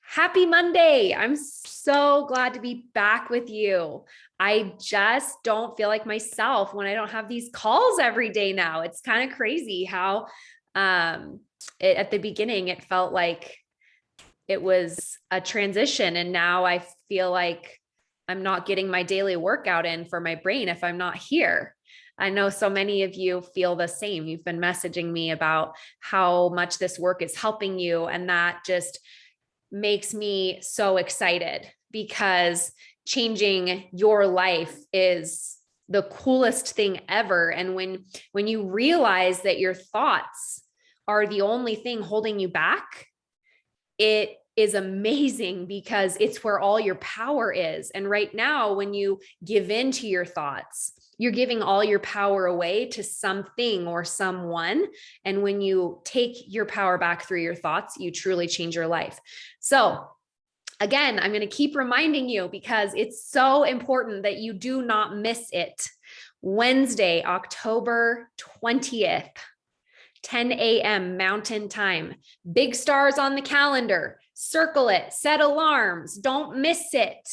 Happy Monday. I'm so glad to be back with you. I just don't feel like myself when I don't have these calls every day now. It's kind of crazy how at the beginning it felt like it was a transition, and now I feel like I'm not getting my daily workout in for my brain if I'm not here. I know so many of you feel the same. You've been messaging me about how much this work is helping you, and that just makes me so excited because changing your life is the coolest thing ever. And when you realize that your thoughts are the only thing holding you back, it is amazing because it's where all your power is. And right now, when you give in to your thoughts, you're giving all your power away to something or someone. And when you take your power back through your thoughts, you truly change your life. So again, I'm going to keep reminding you because it's so important that you do not miss it. Wednesday, October 20th. 10 a.m. Mountain Time. Big stars on the calendar. Circle it, set alarms. Don't miss it.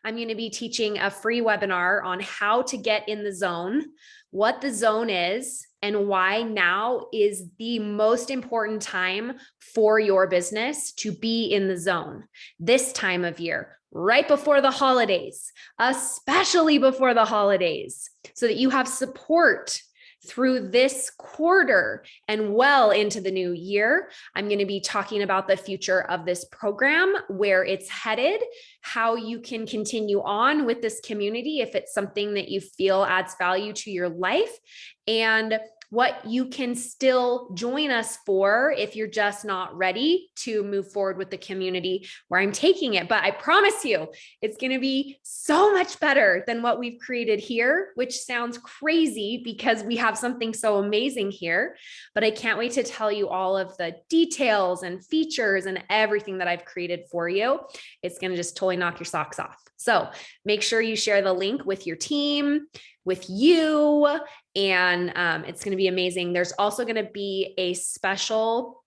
I'm going to be teaching a free webinar on how to get in the zone, what the zone is, and why now is the most important time for your business to be in the zone this time of year, right before the holidays, especially before the holidays, so that you have support through this quarter and well into the new year. I'm going to be talking about the future of this program, where it's headed, how you can continue on with this community if it's something that you feel adds value to your life, and what you can still join us for if you're just not ready to move forward with the community where I'm taking it. But I promise you, it's going to be so much better than what we've created here, which sounds crazy because we have something so amazing here. But I can't wait to tell you all of the details and features and everything that I've created for you. It's going to just totally knock your socks off. So make sure you share the link with your team, with you, and it's going to be amazing. There's also going to be a special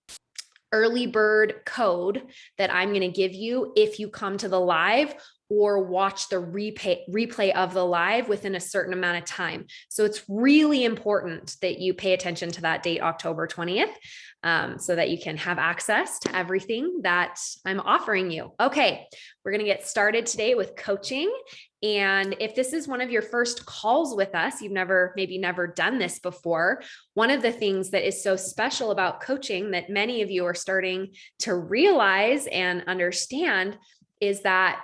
early bird code that I'm going to give you if you come to the live or watch the replay of the live within a certain amount of time. So it's really important that you pay attention to that date, October 20th, so that you can have access to everything that I'm offering you. Okay, we're going to get started today with coaching. And if this is one of your first calls with us, you've maybe never done this before, one of the things that is so special about coaching that many of you are starting to realize and understand is that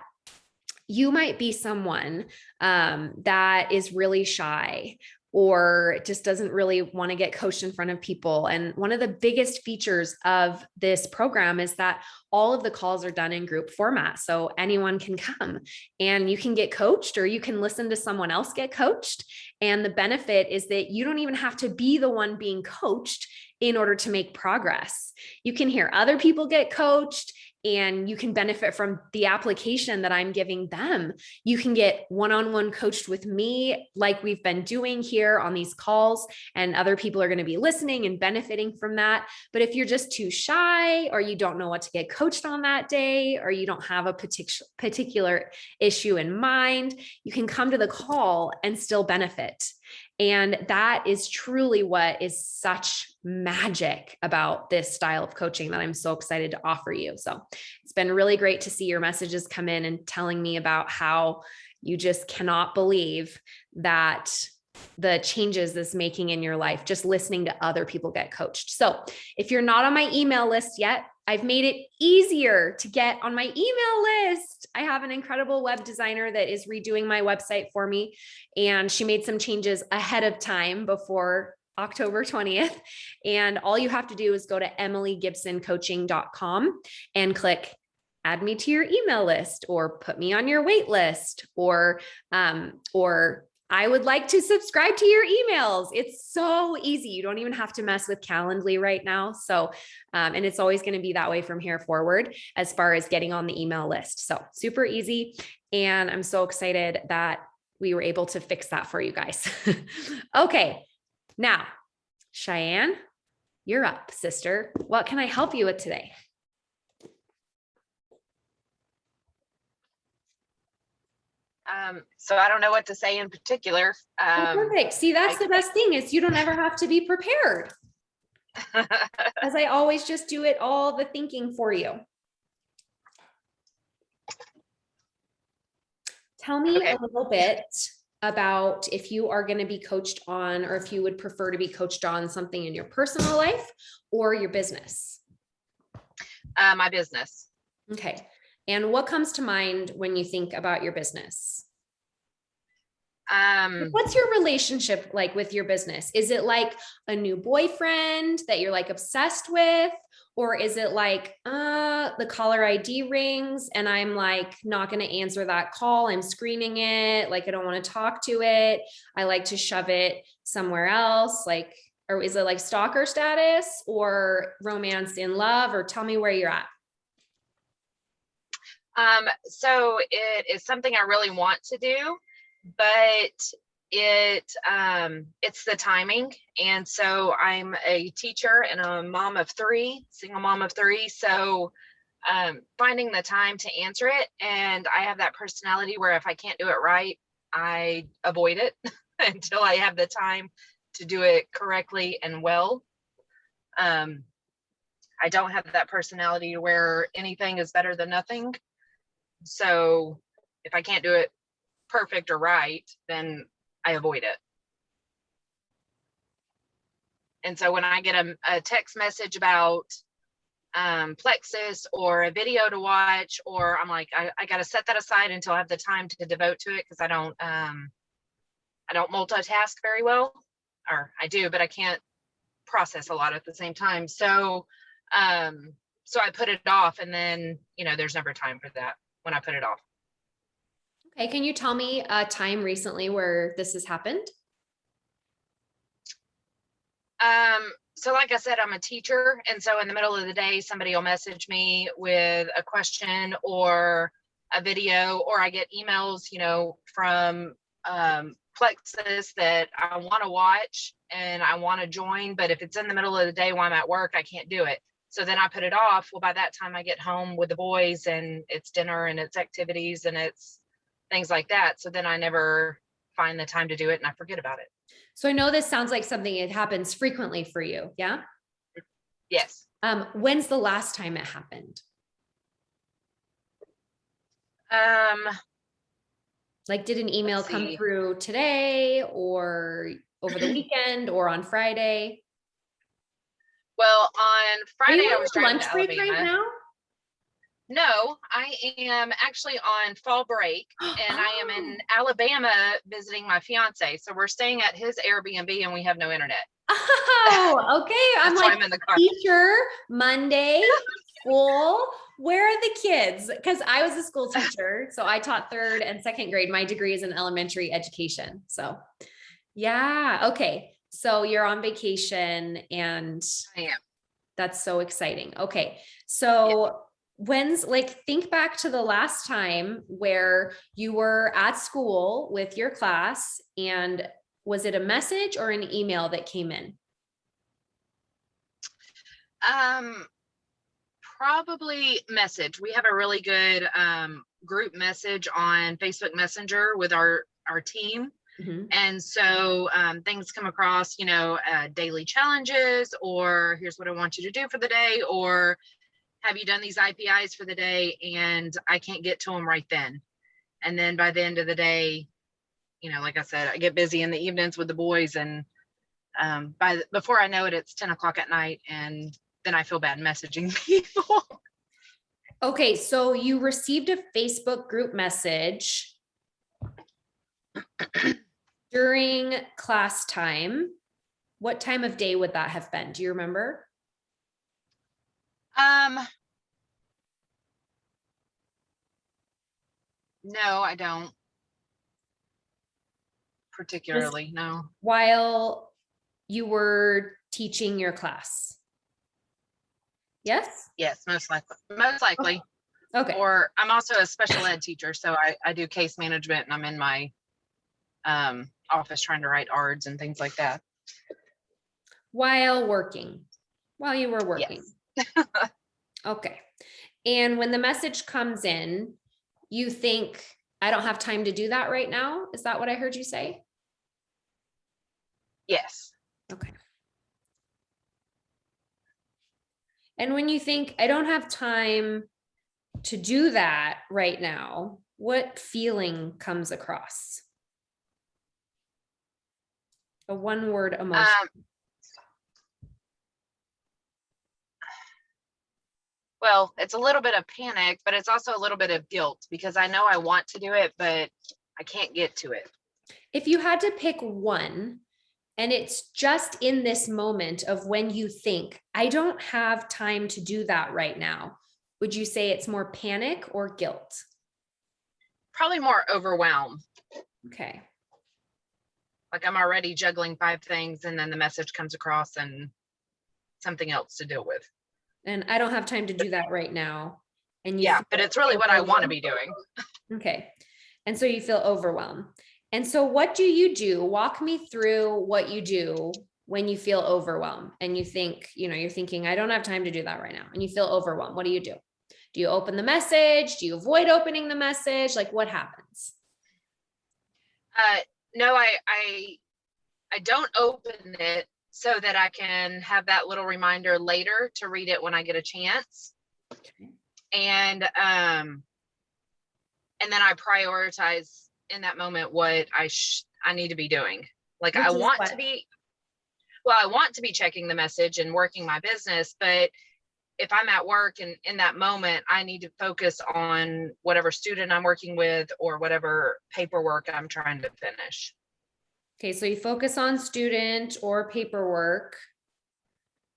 you might be someone that is really shy or just doesn't really want to get coached in front of people. And one of the biggest features of this program is that all of the calls are done in group format. So anyone can come and you can get coached, or you can listen to someone else get coached. And the benefit is that you don't even have to be the one being coached in order to make progress. You can hear other people get coached, and you can benefit from the application that I'm giving them. You can get one-on-one coached with me like we've been doing here on these calls, and other people are going to be listening and benefiting from that. But if you're just too shy, or you don't know what to get coached on that day, or you don't have a particular issue in mind, you can come to the call and still benefit. And that is truly what is such magic about this style of coaching that I'm so excited to offer you. So it's been really great to see your messages come in and telling me about how you just cannot believe that the changes this making in your life, just listening to other people get coached. So if you're not on my email list yet, I've made it easier to get on my email list. I have an incredible web designer that is redoing my website for me, and she made some changes ahead of time before October 20th. And all you have to do is go to emilygibsoncoaching.com and click add me to your email list, or put me on your wait list, or I would like to subscribe to your emails. It's so easy. You don't even have to mess with Calendly right now. So, and it's always going to be that way from here forward as far as getting on the email list. So super easy. And I'm so excited that we were able to fix that for you guys. Okay. Now, Cheyenne, you're up, sister. What can I help you with today? So I don't know what to say in particular. Perfect. See, that's the best thing is you don't ever have to be prepared. As I always just do it all the thinking for you. Tell me a little bit about if you are going to be coached on, or if you would prefer to be coached on something in your personal life or your business. My business. Okay. And what comes to mind when you think about your business? What's your relationship like with your business? Is it like a new boyfriend that you're like obsessed with? Or is it like, the caller ID rings and I'm like, not going to answer that call. I'm screening it. Like, I don't want to talk to it. I like to shove it somewhere else. Like, or is it like stalker status or romance in love? Or tell me where you're at. So it is something I really want to do, but it's the timing. And so I'm a teacher and a mom of three, single mom of three. So finding the time to answer it. And I have that personality where if I can't do it right, I avoid it until I have the time to do it correctly and well. I don't have that personality where anything is better than nothing. So if I can't do it perfect or right, then I avoid it. And so when I get a text message about plexus or a video to watch, or I'm like, I got to set that aside until I have the time to devote to it, because I don't multitask very well, or I do, but I can't process a lot at the same time. So so I put it off, and then there's never time for that when I put it off. Okay, can you tell me a time recently where this has happened? So like I said, I'm a teacher. And so in the middle of the day, somebody will message me with a question or a video, or I get emails, from plexus that I want to watch and I want to join. But if it's in the middle of the day while I'm at work, I can't do it. So then I put it off. Well, by that time I get home with the boys and it's dinner and it's activities and it's things like that. So then I never find the time to do it and I forget about it. So I know this sounds like something that happens frequently for you. Yeah. Yes. When's the last time it happened? Like, did an email come through today or over the weekend or on Friday? Well, on Friday I was driving lunch to break Alabama. right now? No, I am actually on fall break, and I am in Alabama visiting my fiance. So we're staying at his Airbnb and we have no internet. Oh, okay. I'm like, I'm in the car. Teacher, Monday, school. Where are the kids? Because I was a school teacher. So I taught 3rd and 2nd grade. My degree is in elementary education. So yeah. Okay. So you're on vacation and I am. That's so exciting. Okay. So think back to the last time where you were at school with your class, and was it a message or an email that came in? Probably message. We have a really good group message on Facebook Messenger with our team. Mm-hmm. And so things come across, daily challenges, or here's what I want you to do for the day, or have you done these IPIs for the day? And I can't get to them right then. And then by the end of the day, like I said, I get busy in the evenings with the boys, and before I know it, it's 10 o'clock at night, and then I feel bad messaging people. Okay, so you received a Facebook group message during class time. What time of day would that have been? Do you remember? No, I don't particularly. No. While you were teaching your class? Yes? Yes, most likely. Okay. Or I'm also a special ed teacher, so I do case management, and I'm in my office trying to write ARDs and things like that. While you were working. Yes. Okay. And when the message comes in, you think, I don't have time to do that right now. Is that what I heard you say? Yes. Okay. And when you think, I don't have time to do that right now, what feeling comes across? A one-word emotion. Well, it's a little bit of panic, but it's also a little bit of guilt because I know I want to do it, but I can't get to it. If you had to pick one, and it's just in this moment of when you think, I don't have time to do that right now, would you say it's more panic or guilt? Probably more overwhelmed. Okay. Like I'm already juggling 5 things and then the message comes across and something else to deal with. And I don't have time to do that right now. And you yeah, but it's really what I want to be doing. Okay. And so you feel overwhelmed. And so what do you do? Walk me through what you do when you feel overwhelmed and you think, you're thinking, I don't have time to do that right now. And you feel overwhelmed. What do you do? Do you open the message? Do you avoid opening the message? Like what happens? No, I don't open it so that I can have that little reminder later to read it when I get a chance. Okay. And then I prioritize in that moment what I need to be doing. Like I want to be checking the message and working my business, but if I'm at work and in that moment, I need to focus on whatever student I'm working with or whatever paperwork I'm trying to finish. Okay, so you focus on student or paperwork.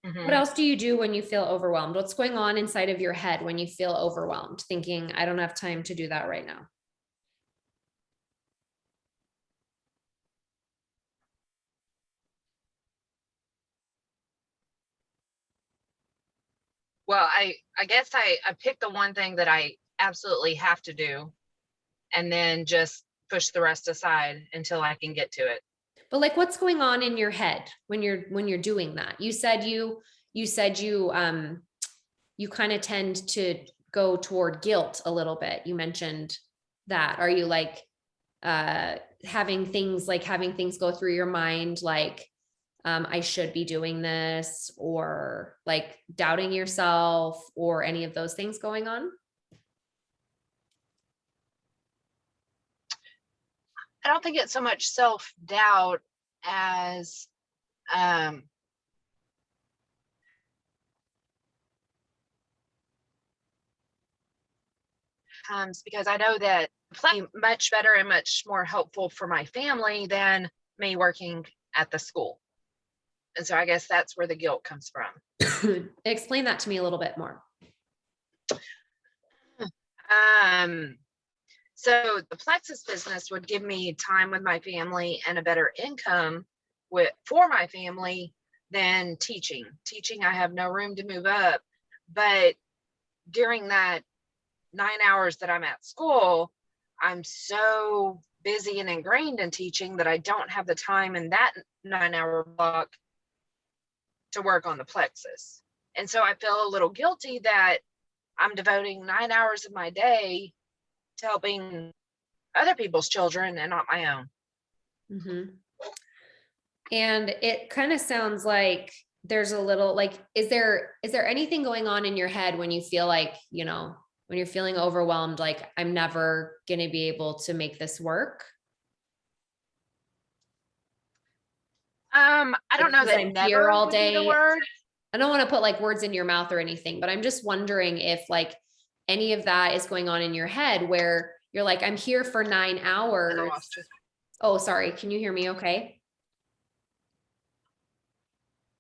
Mm-hmm. What else do you do when you feel overwhelmed? What's going on inside of your head when you feel overwhelmed, thinking, I don't have time to do that right now? Well, I guess I picked the one thing that I absolutely have to do and then just push the rest aside until I can get to it. But like what's going on in your head when you're doing that? You said you kind of tend to go toward guilt a little bit. You mentioned that. Are you like having things go through your mind like I should be doing this, or like doubting yourself, or any of those things going on? I don't think it's so much self-doubt as because I know that playing much better and much more helpful for my family than me working at the school. And so I guess that's where the guilt comes from. Explain that to me a little bit more. So the Plexus business would give me time with my family and a better income for my family than teaching. Teaching, I have no room to move up. But during that 9 hours that I'm at school, I'm so busy and ingrained in teaching that I don't have the time in that 9-hour block to work on the Plexus. And so I feel a little guilty that I'm devoting 9 hours of my day to helping other people's children and not my own. Mm-hmm. And it kind of sounds like there's a little like, is there anything going on in your head when you feel like, when you're feeling overwhelmed, like I'm never going to be able to make this work? I don't know that never all day would be the word. I don't want to put like words in your mouth or anything, but I'm just wondering if like any of that is going on in your head where you're like, I'm here for 9 hours. Oh, sorry. Can you hear me okay?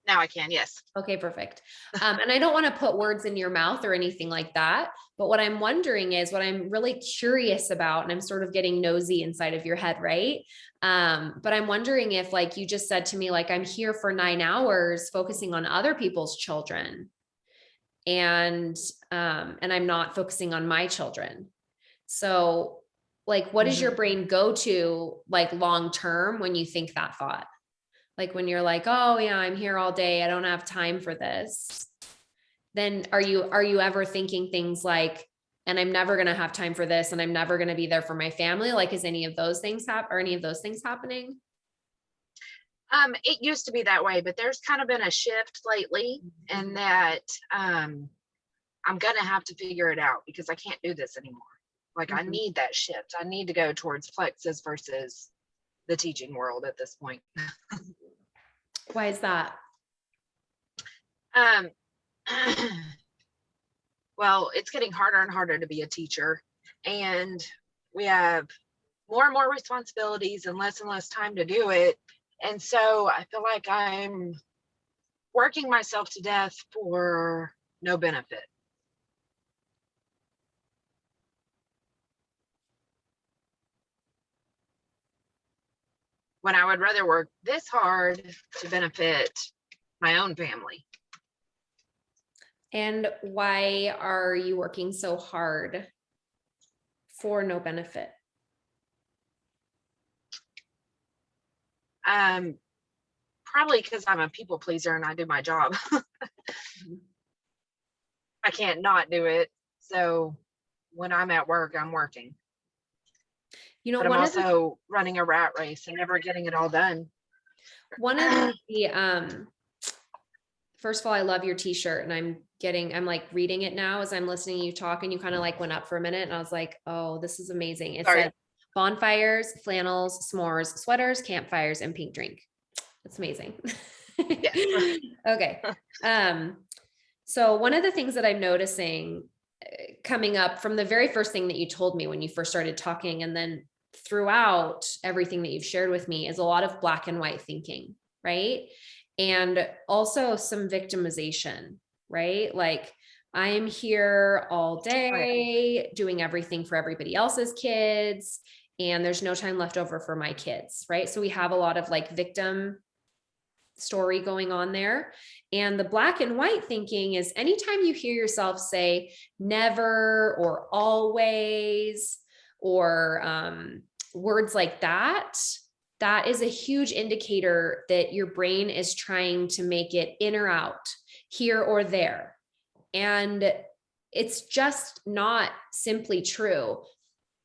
Now I can, yes. Okay, perfect. And I don't want to put words in your mouth or anything like that. But what I'm wondering is what I'm really curious about, and I'm sort of getting nosy inside of your head, right? But I'm wondering if like you just said to me, like, I'm here for 9 hours focusing on other people's children. And I'm not focusing on my children. So like, what does your brain go to like long-term when you think that thought? Like when you're like, oh yeah, I'm here all day, I don't have time for this. Then are you ever thinking things like, and I'm never going to have time for this, and I'm never going to be there for my family. Like, is any of those things happening? It used to be that way, but there's kind of been a shift lately, and that I'm going to have to figure it out because I can't do this anymore. Like, I need that shift. I need to go towards plexus versus the teaching world at this point. Why is that? Well, it's getting harder and harder to be a teacher, and we have more and more responsibilities and less time to do it. And so I feel like I'm working myself to death for no benefit. When I would rather work this hard to benefit my own family. And why are you working so hard for no benefit? Probably because I'm a people pleaser and I do my job. I can't not do it. So when I'm at work, I'm working. But I'm also running a rat race and never getting it all done. One of the, first of all, I love your t-shirt, and I'm like reading it now as I'm listening to you talk, and you kind of like went up for a minute, and I was like, oh, this is amazing. It said bonfires, flannels, s'mores, sweaters, campfires, and pink drink. That's amazing. Yeah. Okay. So one of the things that I'm noticing coming up from the very first thing that you told me when you first started talking, and then throughout everything that you've shared with me, is a lot of black and white thinking, right? And also some victimization, right? Like, I'm here all day doing everything for everybody else's kids, and there's no time left over for my kids, right? So we have a lot of like victim story going on there. And the black and white thinking is anytime you hear yourself say never or always or words like that, that is a huge indicator that your brain is trying to make it in or out, here or there. And it's just not simply true.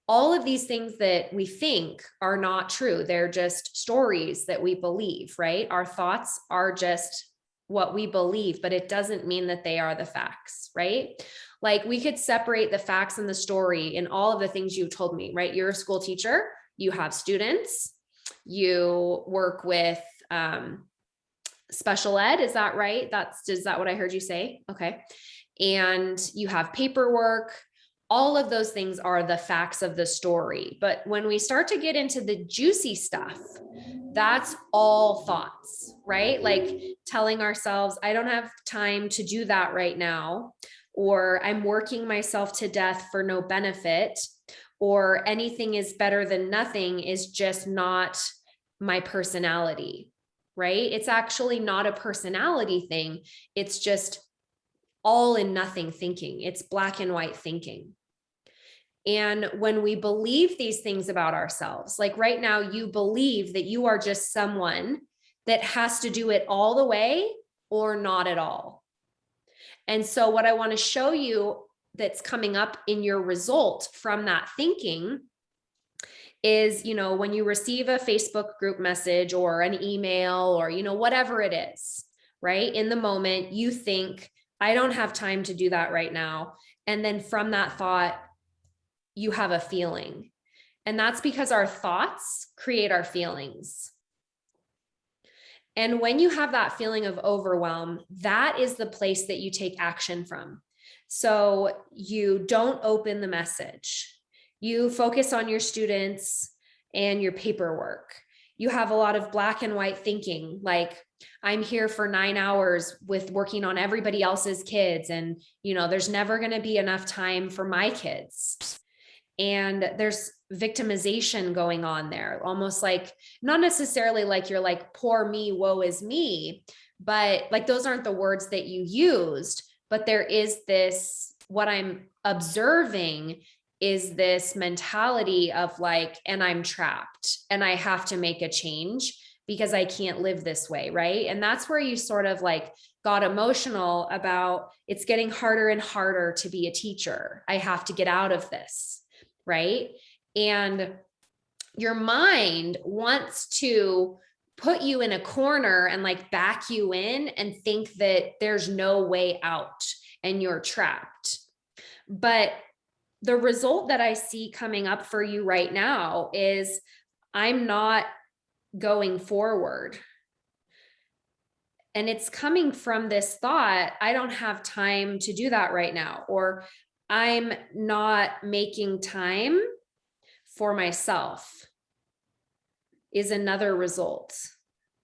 All of these things that we think are not true. They're just stories that we believe, right? Our thoughts are just what we believe, but it doesn't mean that they are the facts, right? Like, we could separate the facts and the story in all of the things you told me, right? You're a school teacher, you have students, you work with special ed. Is that right? Is that what I heard you say? Okay. And you have paperwork. All of those things are the facts of the story. But when we start to get into the juicy stuff, that's all thoughts, right? Like telling ourselves, I don't have time to do that right now, or I'm working myself to death for no benefit, or anything is better than nothing is just not my personality, right? It's actually not a personality thing. It's just all in nothing thinking. It's black and white thinking. And when we believe these things about ourselves, like right now, you believe that you are just someone that has to do it all the way or not at all. And so what I want to show you that's coming up in your result from that thinking is, when you receive a Facebook group message or an email or, whatever it is, right? In the moment, you think, I don't have time to do that right now. And then from that thought, you have a feeling. And that's because our thoughts create our feelings. And when you have that feeling of overwhelm, that is the place that you take action from. So you don't open the message. You focus on your students and your paperwork. You have a lot of black and white thinking, like, I'm here for 9 hours with working on everybody else's kids. And, there's never going to be enough time for my kids. And there's victimization going on there, almost like, not necessarily like you're like, poor me, woe is me, but like, those aren't the words that you used, but there is this, what I'm observing is this mentality of like, and I'm trapped and I have to make a change because I can't live this way. Right. And that's where you sort of like got emotional about it's getting harder and harder to be a teacher. I have to get out of this, right? And your mind wants to put you in a corner and like back you in and think that there's no way out and you're trapped. But the result that I see coming up for you right now is I'm not going forward. And it's coming from this thought, I don't have time to do that right now, or I'm not making time for myself is another result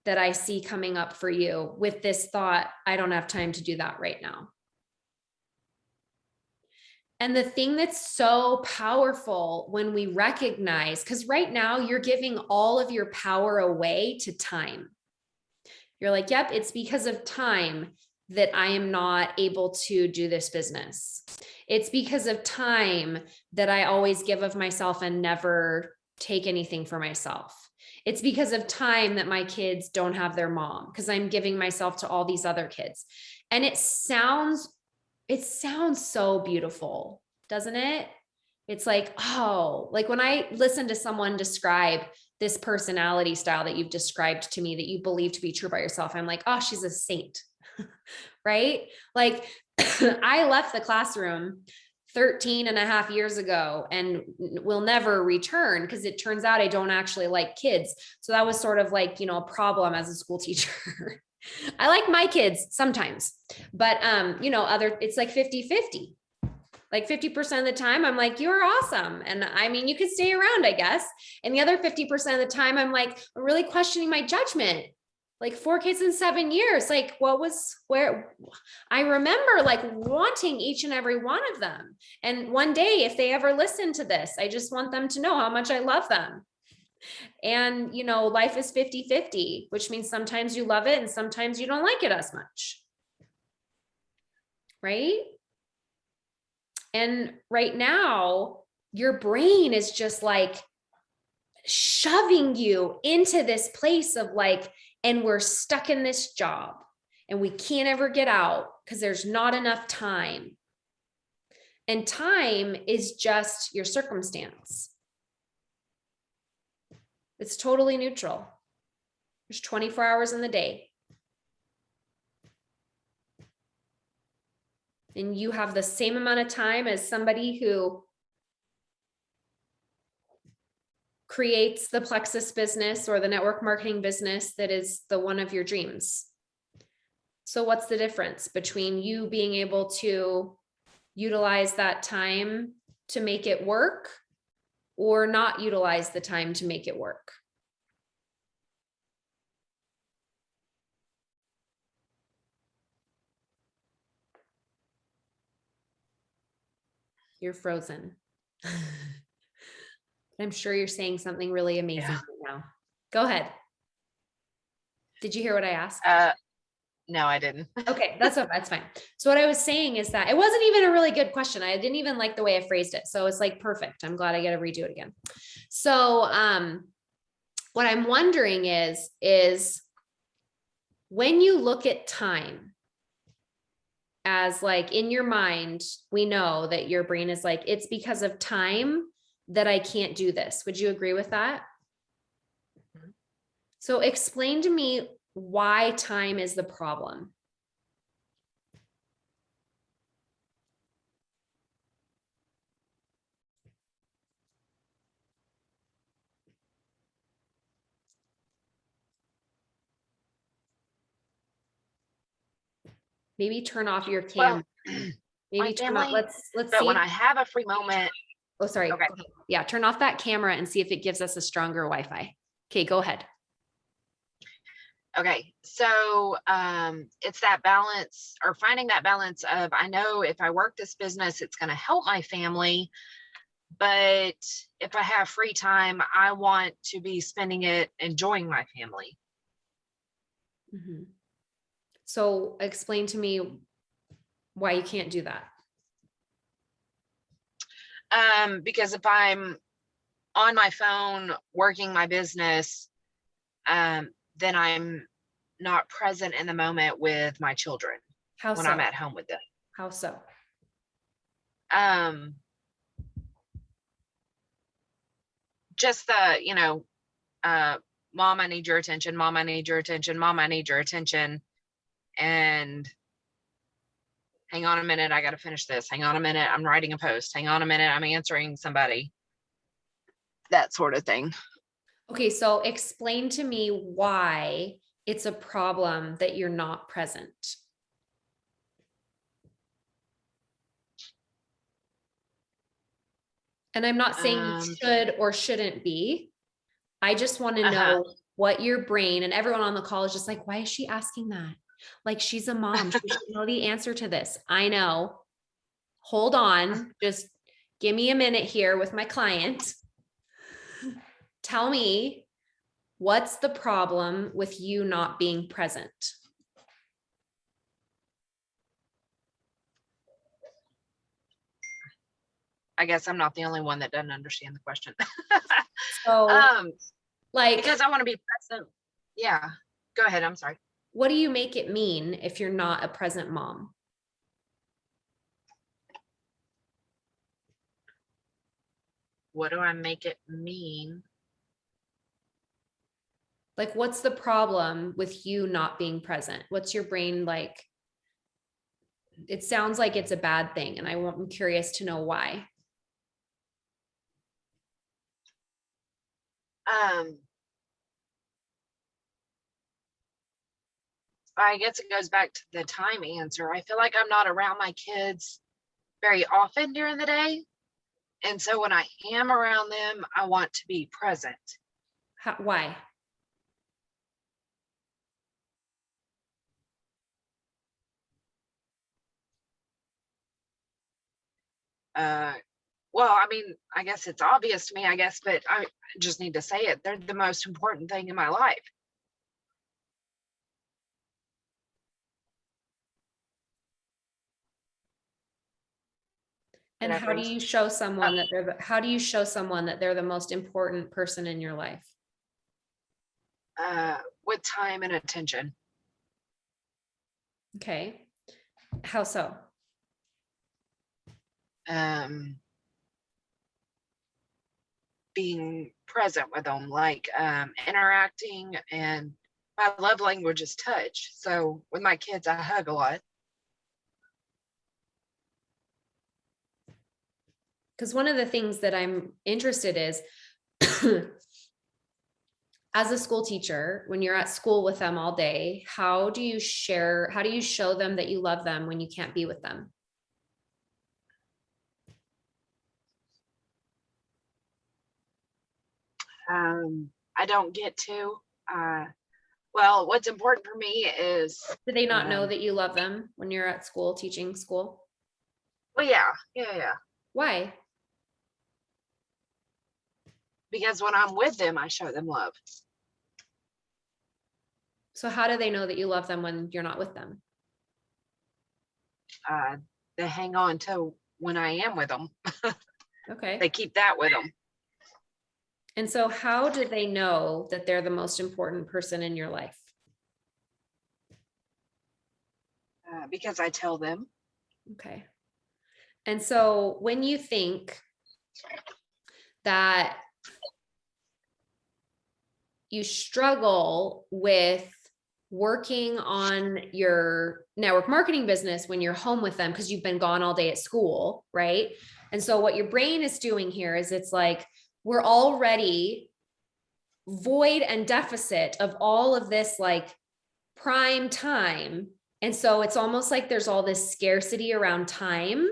that I see coming up for you with this thought, I don't have time to do that right now. And the thing that's so powerful when we recognize, because right now you're giving all of your power away to time. You're like, yep, it's because of time that I am not able to do this business. It's because of time that I always give of myself and never take anything for myself. It's because of time that my kids don't have their mom because I'm giving myself to all these other kids. And it sounds so beautiful, doesn't it? It's like, oh, like when I listen to someone describe this personality style that you've described to me that you believe to be true about yourself, I'm like, oh, she's a saint, right? Like I left the classroom 13 and a half years ago and will never return because it turns out I don't actually like kids. So that was sort of like, a problem as a school teacher. I like my kids sometimes, but it's like 50-50. Like 50% of the time I'm like, you're awesome. And I mean, you could stay around, I guess. And the other 50% of the time I'm like, I'm really questioning my judgment. Like 4 kids in 7 years. Like where I remember like wanting each and every one of them. And one day, if they ever listen to this, I just want them to know how much I love them. And, life is 50-50, which means sometimes you love it and sometimes you don't like it as much. Right? And right now, your brain is just like shoving you into this place of like, and we're stuck in this job and we can't ever get out because there's not enough time. And time is just your circumstance. It's totally neutral. There's 24 hours in the day. And you have the same amount of time as somebody who creates the Plexus business or the network marketing business that is the one of your dreams. So what's the difference between you being able to utilize that time to make it work or not utilize the time to make it work? You're frozen. I'm sure you're saying something really amazing right now. Go ahead. Did you hear what I asked? No, I didn't. Okay, that's fine. So what I was saying is that it wasn't even a really good question. I didn't even like the way I phrased it. So it's like perfect. I'm glad I get to redo it again. So what I'm wondering is when you look at time as like in your mind, we know that your brain is like, it's because of time that I can't do this. Would you agree with that? Mm-hmm. So explain to me why time is the problem. Maybe turn off your camera. Maybe turn off, let's but see. When I have a free moment. Oh, sorry. Okay. Yeah, turn off that camera and see if it gives us a stronger Wi-Fi. Okay, go ahead. Okay, so it's that balance or finding that balance of, I know if I work this business, it's going to help my family, but if I have free time, I want to be spending it enjoying my family. Mm-hmm. So explain to me why you can't do that. Because if I'm on my phone working my business, then I'm not present in the moment with my children How when so? I'm at home with them. How so? Just the, mom, I need your attention. Mom, I need your attention. Mom, I need your attention. And hang on a minute, I got to finish this. Hang on a minute, I'm writing a post. Hang on a minute, I'm answering somebody. That sort of thing. Okay, so explain to me why it's a problem that you're not present. And I'm not saying you should or shouldn't be. I just want to know what your brain, and everyone on the call is just like, why is she asking that? Like, she's a mom. She should know the answer to this. I know. Hold on. Just give me a minute here with my client. Tell me, what's the problem with you not being present? I guess I'm not the only one that doesn't understand the question. So, like, because I want to be present. Yeah. Go ahead. I'm sorry. What do you make it mean if you're not a present mom? What do I make it mean? Like, what's the problem with you not being present? What's your brain like? It sounds like it's a bad thing, and I'm curious to know why. I guess it goes back to the time answer. I feel like I'm not around my kids very often during the day. And so when I am around them, I want to be present. Why? Well, I mean, I guess it's obvious to me, I guess, but I just need to say it. They're the most important thing in my life. And how do you show someone that they're the most important person in your life? With time and attention. Okay. How so? Being present with them, like interacting, and my love language is touch. So with my kids, I hug a lot. Because one of the things that I'm interested is as a school teacher, when you're at school with them all day, how do you show them that you love them when you can't be with them? I don't get to. Well, what's important for me is. Do they not know that you love them when you're at school, teaching school? Well, yeah. Why? Because when I'm with them, I show them love. So how do they know that you love them when you're not with them? They hang on to when I am with them. Okay. They keep that with them. And so how do they know that they're the most important person in your life? Because I tell them. Okay. And so when you think that you struggle with working on your network marketing business when you're home with them because you've been gone all day at school, right? And so what your brain is doing here is it's like, we're already void and deficit of all of this like prime time. And so it's almost like there's all this scarcity around time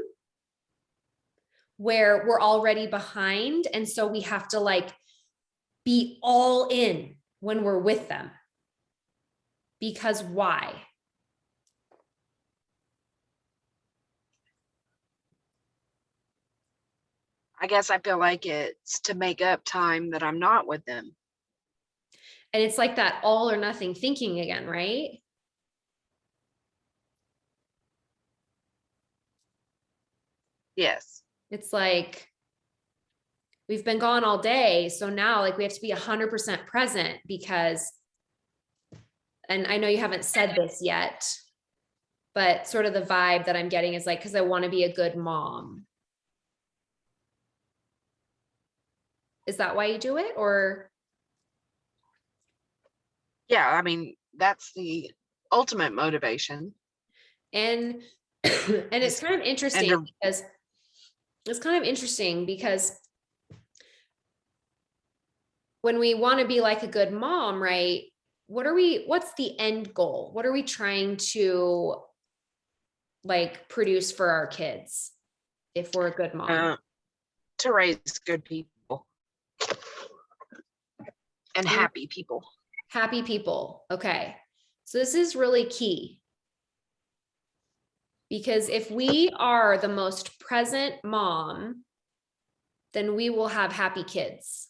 where we're already behind. And so we have to like be all in when we're with them. Because why? I guess I feel like it's to make up time that I'm not with them. And it's like that all or nothing thinking again, right? Yes. It's like, we've been gone all day. So now like we have to be 100% present because and I know you haven't said this yet, but sort of the vibe that I'm getting is like, because I want to be a good mom. Is that why you do it? Or Yeah, I mean, that's the ultimate motivation. and and it's kind of interesting because when we want to be like a good mom, right? What's the end goal? What are we trying to like produce for our kids if we're a good mom? To raise good people and happy people. Happy people. Okay. So this is really key. Because if we are the most present mom, then we will have happy kids.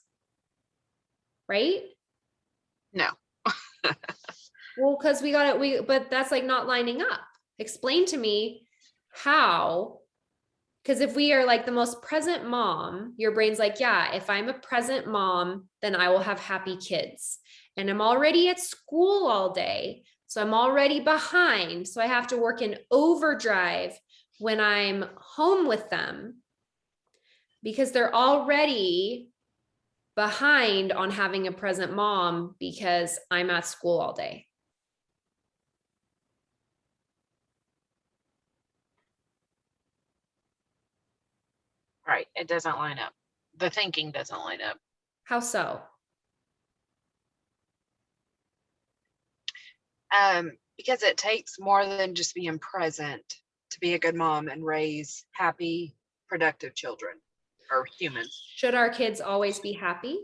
Right? No. Well, because but that's like not lining up. Explain to me how, because if we are like the most present mom, your brain's like, yeah, if I'm a present mom, then I will have happy kids. And I'm already at school all day. So I'm already behind. So I have to work in overdrive when I'm home with them because they're already behind on having a present mom because I'm at school all day. Right. It doesn't line up. The thinking doesn't line up. How so? Because it takes more than just being present to be a good mom and raise happy, productive children or humans. Should our kids always be happy?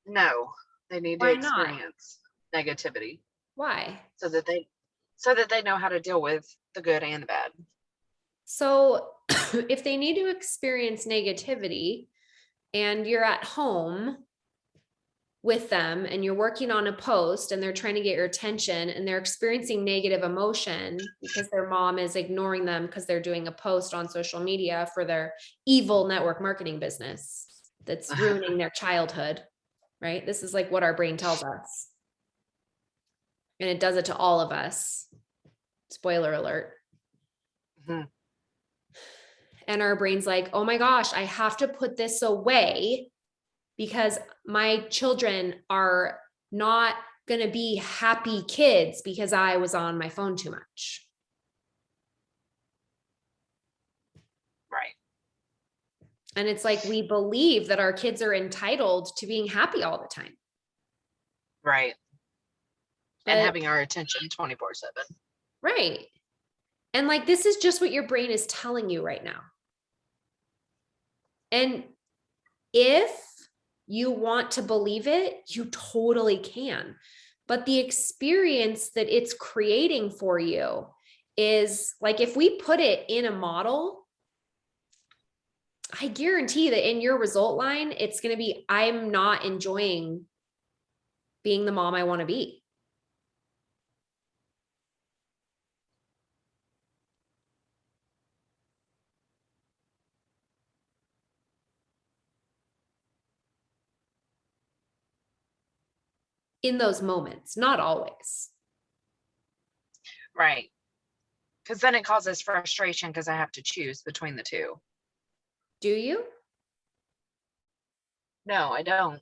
No, they need to experience negativity. Why? So that they know how to deal with the good and the bad. So if they need to experience negativity and you're at home with them and you're working on a post and they're trying to get your attention and they're experiencing negative emotion because their mom is ignoring them because they're doing a post on social media for their evil network marketing business that's ruining their childhood, right? This is like what our brain tells us. And it does it to all of us. Spoiler alert. Mm-hmm. And our brain's like, oh my gosh, I have to put this away because my children are not going to be happy kids because I was on my phone too much. Right. And it's like we believe that our kids are entitled to being happy all the time. Right. And having our attention 24/7. Right. And like, this is just what your brain is telling you right now. And if you want to believe it, you totally can. But the experience that it's creating for you is like, if we put it in a model, I guarantee that in your result line, it's going to be, I'm not enjoying being the mom I want to be. In those moments, not always. Right. Because then it causes frustration because I have to choose between the two. Do you? No, I don't.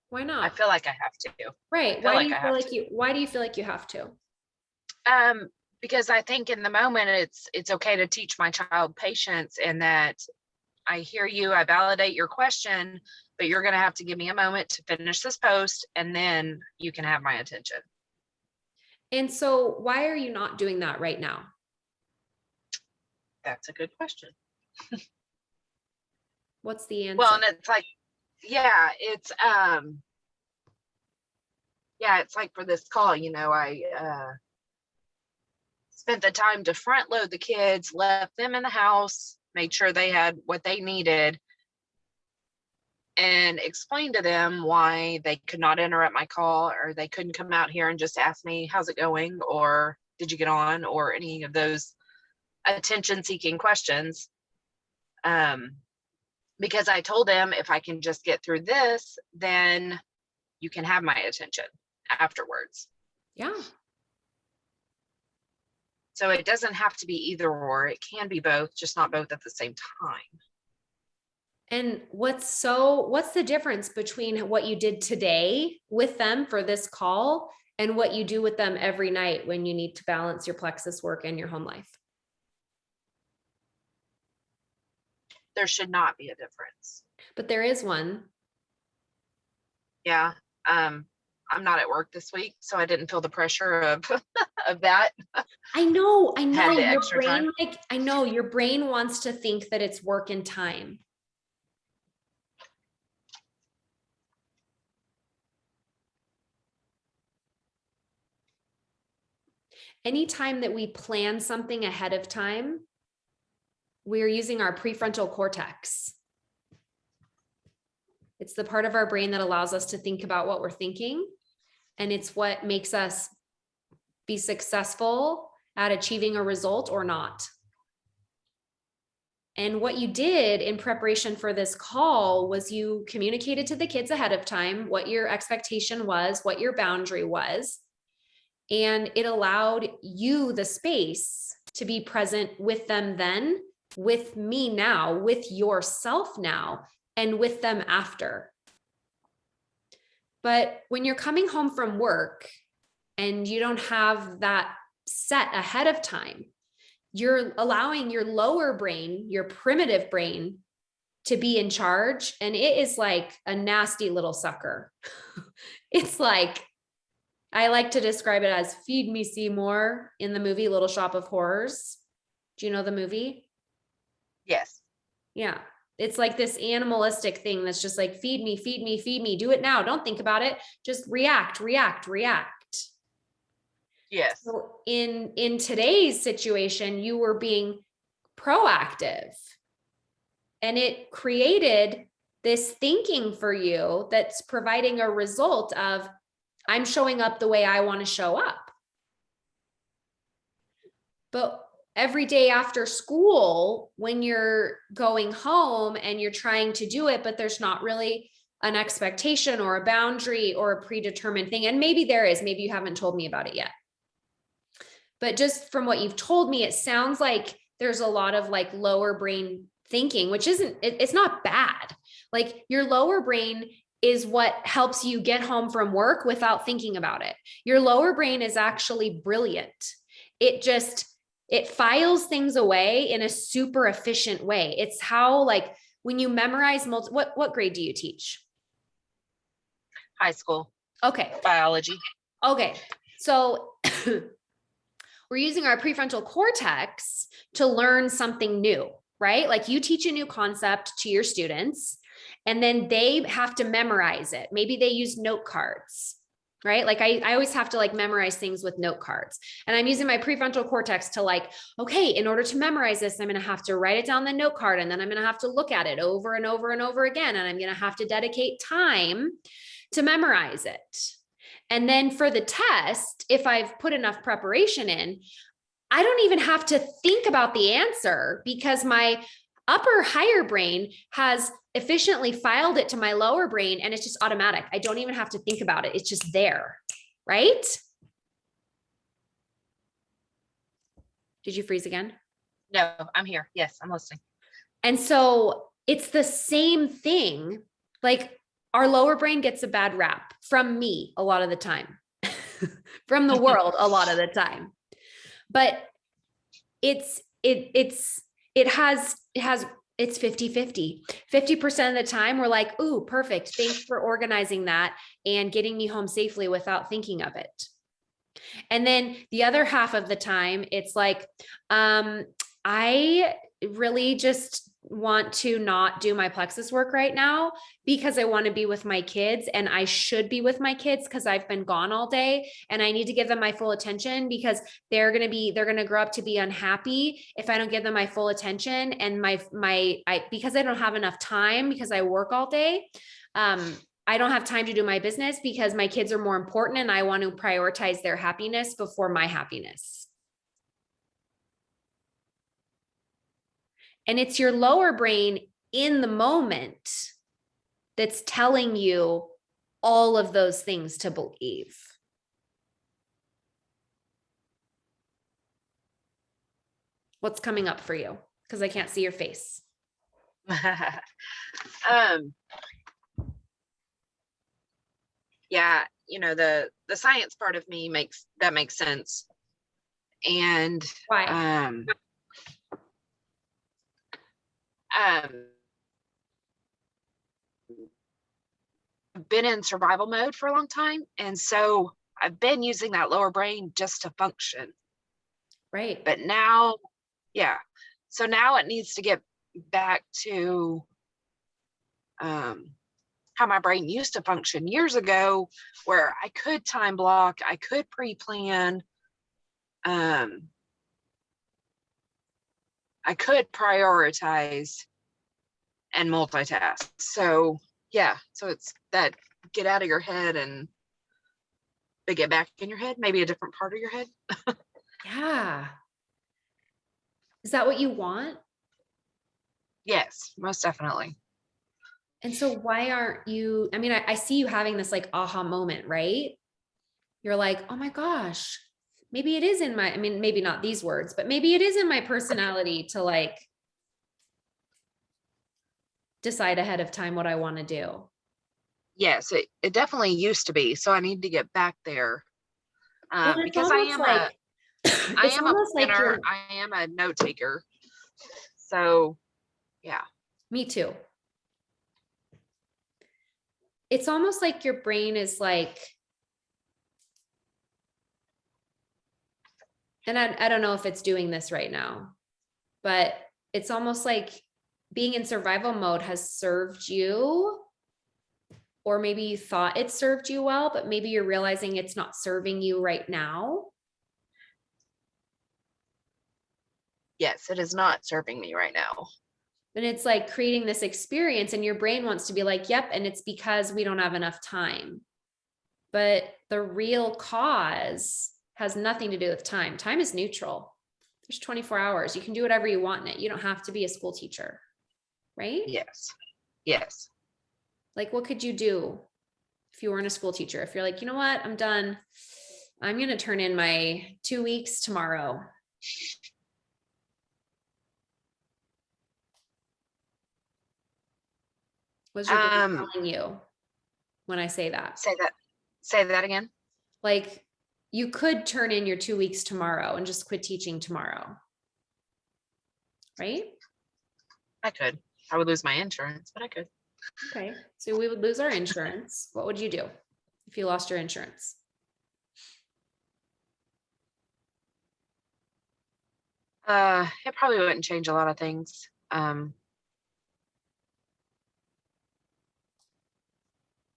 Why not? I feel like I have to. Right. Why do you feel like you have to? Because I think in the moment it's okay to teach my child patience and that I hear you, I validate your question, but you're going to have to give me a moment to finish this post and then you can have my attention. And so why are you not doing that right now? That's a good question. What's the answer? Well, and it's like, it's like for this call, I spent the time to front load the kids, left them in the house, made sure they had what they needed, and explained to them why they could not interrupt my call or they couldn't come out here and just ask me, how's it going? Or did you get on? Or any of those attention-seeking questions. Because I told them if I can just get through this, then you can have my attention afterwards. Yeah. So it doesn't have to be either or. It can be both, just not both at the same time. And what's the difference between what you did today with them for this call and what you do with them every night when you need to balance your plexus work and your home life? There should not be a difference. But there is one. Yeah. I'm not at work this week, so I didn't feel the pressure of of that. I know Had the your extra brain, time. I know your brain wants to think that it's work and time. Anytime that we plan something ahead of time, we're using our prefrontal cortex. It's the part of our brain that allows us to think about what we're thinking. And it's what makes us be successful at achieving a result or not. And what you did in preparation for this call was you communicated to the kids ahead of time what your expectation was, what your boundary was. And it allowed you the space to be present with them then, with me now, with yourself now, and with them after. But when you're coming home from work and you don't have that set ahead of time, you're allowing your lower brain, your primitive brain, to be in charge. And it is like a nasty little sucker. It's like, I like to describe it as Feed Me Seymour in the movie Little Shop of Horrors. Do you know the movie? Yes. Yeah. It's like this animalistic thing that's just like, feed me, feed me, feed me. Do it now. Don't think about it. Just react, react, react. Yes. So in today's situation, you were being proactive, and it created this thinking for you that's providing a result of, I'm showing up the way I want to show up. But every day after school, when you're going home and you're trying to do it, but there's not really an expectation or a boundary or a predetermined thing. And maybe there is, maybe you haven't told me about it yet. But just from what you've told me, it sounds like there's a lot of like lower brain thinking, which it's not bad. Like your lower brain is what helps you get home from work without thinking about it. Your lower brain is actually brilliant. It files things away in a super efficient way. It's how, like, when you memorize what grade do you teach? High school. Okay. Biology. Okay. So we're using our prefrontal cortex to learn something new, right? Like you teach a new concept to your students and then they have to memorize it. Maybe they use note cards, right? Like I always have to like memorize things with note cards, and I'm using my prefrontal cortex to like, okay, in order to memorize this, I'm going to have to write it down the note card, and then I'm going to have to look at it over and over and over again. And I'm going to have to dedicate time to memorize it. And then for the test, if I've put enough preparation in, I don't even have to think about the answer because my higher brain has efficiently filed it to my lower brain, and it's just automatic. I don't even have to think about it. It's just there, right? Did you freeze again? No, I'm here. Yes, I'm listening. And so it's the same thing. Like our lower brain gets a bad rap from me a lot of the time, from the world a lot of the time. But it's 50-50. 50% of the time we're like, ooh, perfect. Thanks for organizing that and getting me home safely without thinking of it. And then the other half of the time, it's like, I really just want to not do my plexus work right now because I want to be with my kids, and I should be with my kids because I've been gone all day and I need to give them my full attention because they're going to grow up to be unhappy if I don't give them my full attention. And because I don't have enough time because I work all day, I don't have time to do my business because my kids are more important and I want to prioritize their happiness before my happiness. And it's your lower brain in the moment that's telling you all of those things to believe. What's coming up for you? Because I can't see your face. Yeah, the science part of me makes sense. And Why? I've been in survival mode for a long time, and so I've been using that lower brain just to function. Right. But now, so now it needs to get back to how my brain used to function years ago, where I could time block, I could pre-plan, I could prioritize and multitask. So so it's that get out of your head and get back in your head, maybe a different part of your head. Yeah. Is that what you want? Yes, most definitely. And so why aren't you, I mean, I see you having this like aha moment, right? You're like, oh my gosh, maybe it is in my, I mean, maybe not these words, but maybe it is in my personality to like decide ahead of time what I want to do. Yes, it definitely used to be. So I need to get back there. Well, Because I am a planner, I am a note taker. So yeah. Me too. It's almost like your brain is like, and I don't know if it's doing this right now, but it's almost like being in survival mode has served you, or maybe you thought it served you well, but maybe you're realizing it's not serving you right now. Yes, it is not serving me right now. And it's like creating this experience, and your brain wants to be like, yep, and it's because we don't have enough time. But the real cause has nothing to do with time. Time is neutral. There's 24 hours. You can do whatever you want in it. You don't have to be a school teacher, right? Yes. Yes. Like, what could you do if you weren't a school teacher? If you're like, you know what, I'm done. I'm going to turn in my 2 weeks tomorrow. What's your brain telling you when I say that? Say that again. Like, you could turn in your 2 weeks tomorrow and just quit teaching tomorrow. Right? I could. I would lose my insurance, but I could. Okay. So we would lose our insurance. What would you do if you lost your insurance? It probably wouldn't change a lot of things.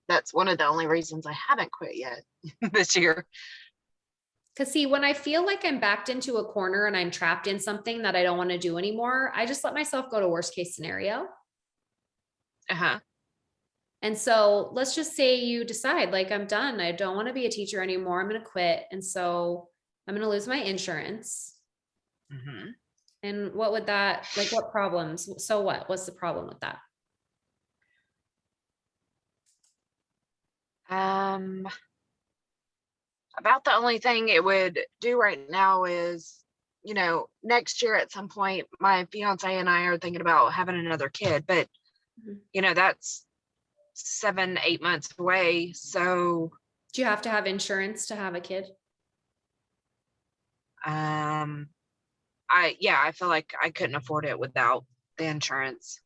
That's one of the only reasons I haven't quit yet this year. Because see, when I feel like I'm backed into a corner and I'm trapped in something that I don't want to do anymore, I just let myself go to worst case scenario. Uh-huh. And so let's just say you decide, like, I'm done. I don't want to be a teacher anymore. I'm going to quit. And so I'm going to lose my insurance. Mm-hmm. And what would that, like, what problems? So what? What's the problem with that? About the only thing it would do right now is, next year at some point, my fiance and I are thinking about having another kid, but that's 7-8 months away. So do you have to have insurance to have a kid? I feel like I couldn't afford it without the insurance.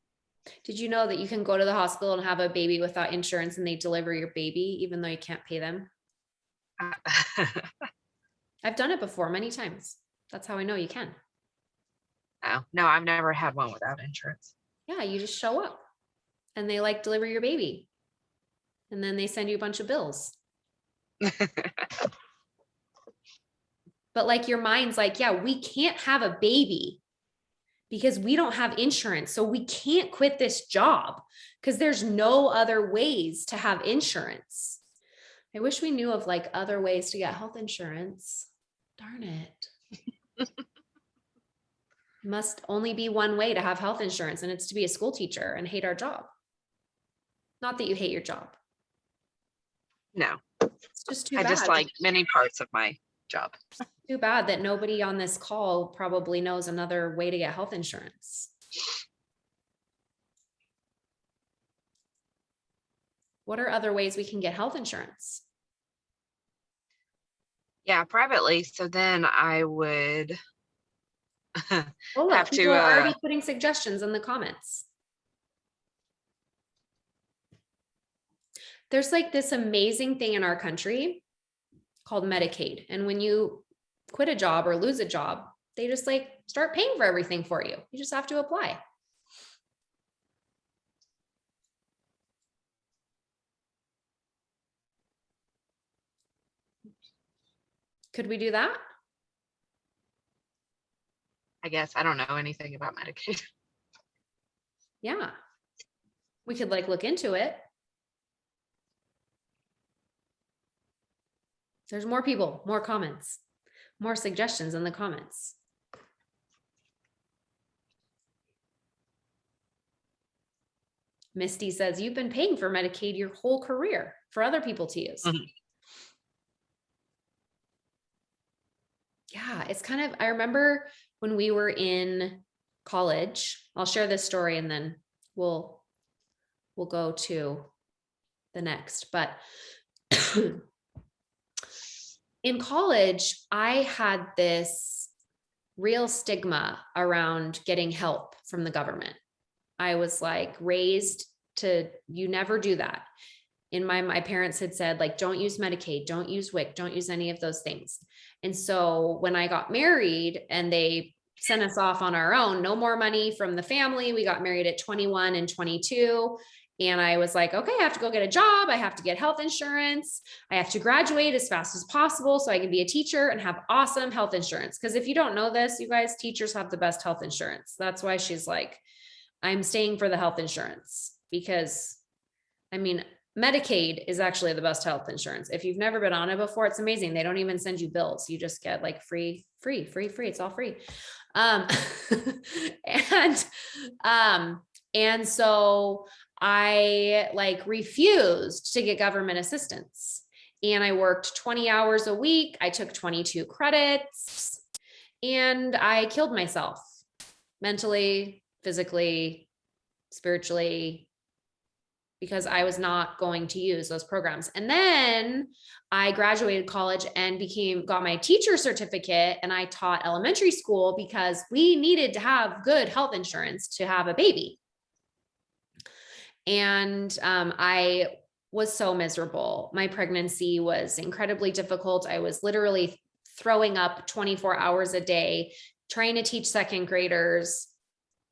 Did you know that you can go to the hospital and have a baby without insurance and they deliver your baby, even though you can't pay them? I've done it before many times. That's how I know you can. Oh, no, I've never had one without insurance. Yeah, you just show up and they like deliver your baby. And then they send you a bunch of bills. But like your mind's like, yeah, we can't have a baby because we don't have insurance. So we can't quit this job because there's no other ways to have insurance. I wish we knew of like other ways to get health insurance. Darn it. Must only be one way to have health insurance, and it's to be a school teacher and hate our job. Not that you hate your job. No. It's just too bad. I just like many parts of my job. Too bad that nobody on this call probably knows another way to get health insurance. What are other ways we can get health insurance? Yeah, privately. So then I would Oh, look, have people to, are already putting suggestions in the comments. There's like this amazing thing in our country called Medicaid. And when you quit a job or lose a job, they just like start paying for everything for you. You just have to apply. Could we do that? I guess I don't know anything about Medicaid. Yeah. We could like look into it. There's more people, more comments, more suggestions in the comments. Misty says, you've been paying for Medicaid your whole career for other people to use. Mm-hmm. Yeah, it's kind of, I remember when we were in college, I'll share this story and then we'll go to the next, but in college, I had this real stigma around getting help from the government. I was like raised to, you never do that. My parents had said, like, don't use Medicaid, don't use WIC, don't use any of those things. And so when I got married and they sent us off on our own, no more money from the family. We got married at 21 and 22. And I was like, okay, I have to go get a job. I have to get health insurance. I have to graduate as fast as possible so I can be a teacher and have awesome health insurance. Because if you don't know this, you guys, teachers have the best health insurance. That's why she's like, I'm staying for the health insurance because, I mean, Medicaid is actually the best health insurance. If you've never been on it before, it's amazing. They don't even send you bills. You just get like free. It's all free. And so I like refused to get government assistance and I worked 20 hours a week. I took 22 credits and I killed myself mentally, physically, spiritually, because I was not going to use those programs. And then I graduated college and got my teacher certificate, and I taught elementary school because we needed to have good health insurance to have a baby. And I was so miserable. My pregnancy was incredibly difficult. I was literally throwing up 24 hours a day, trying to teach second graders.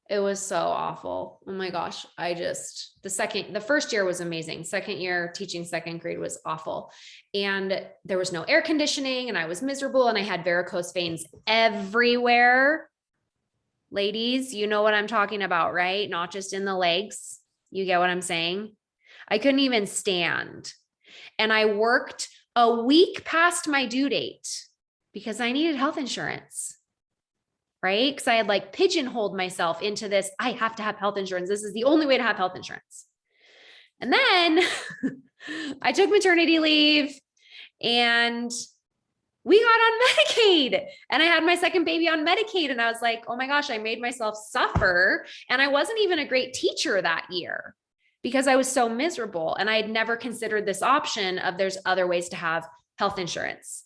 It was so awful. Oh my gosh. The first year was amazing. Second year teaching second grade was awful. And there was no air conditioning and I was miserable and I had varicose veins everywhere. Ladies, you know what I'm talking about, right? Not just in the legs. You get what I'm saying? I couldn't even stand. And I worked a week past my due date because I needed health insurance. Right? Because I had like pigeonholed myself into this. I have to have health insurance. This is the only way to have health insurance. And then I took maternity leave and we got on Medicaid and I had my second baby on Medicaid. And I was like, oh my gosh, I made myself suffer. And I wasn't even a great teacher that year because I was so miserable. And I had never considered this option of there's other ways to have health insurance.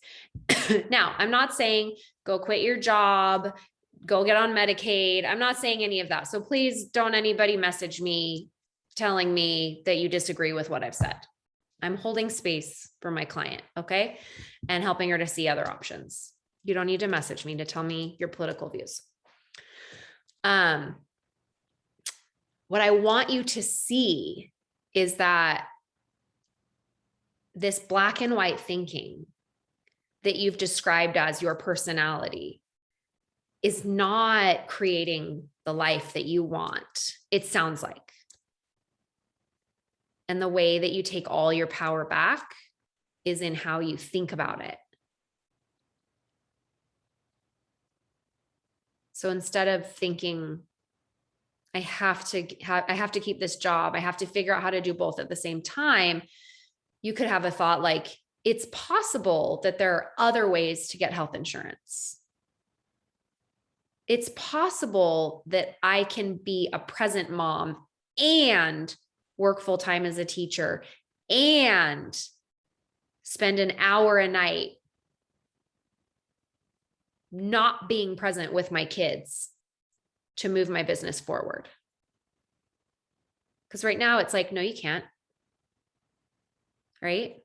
Now, I'm not saying go quit your job, go get on Medicaid. I'm not saying any of that. So please don't anybody message me telling me that you disagree with what I've said. I'm holding space for my client, okay? And helping her to see other options. You don't need to message me to tell me your political views. What I want you to see is that this black and white thinking that you've described as your personality is not creating the life that you want, it sounds like. And the way that you take all your power back is in how you think about it. So instead of thinking, I have to keep this job, I have to figure out how to do both at the same time, you could have a thought like, it's possible that there are other ways to get health insurance. It's possible that I can be a present mom and work full-time as a teacher and spend an hour a night not being present with my kids to move my business forward. Because right now it's like, no, you can't. Right?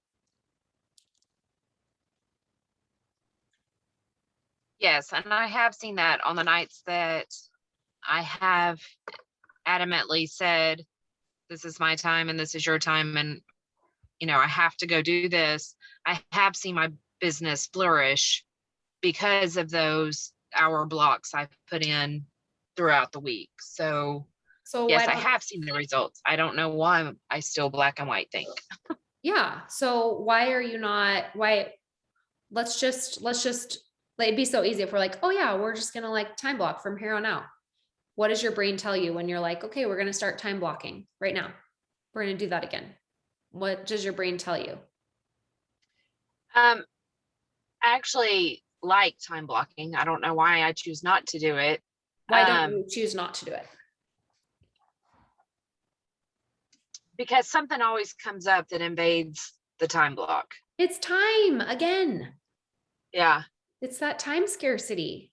Yes, and I have seen that on the nights that I have adamantly said, this is my time and this is your time, and I have to go do this. I have seen my business flourish because of those hour blocks I've put in throughout the week. So yes, I have seen the results. I don't know why I still black and white think. Yeah. So why are you not, let's just, it'd be so easy if we're like, oh yeah, we're just going to like time block from here on out. What does your brain tell you when you're like, okay, we're going to start time blocking right now? We're going to do that again. What does your brain tell you? I actually like time blocking. I don't know why I choose not to do it. Why don't you choose not to do it? Because something always comes up that invades the time block. It's time again. Yeah. It's that time scarcity.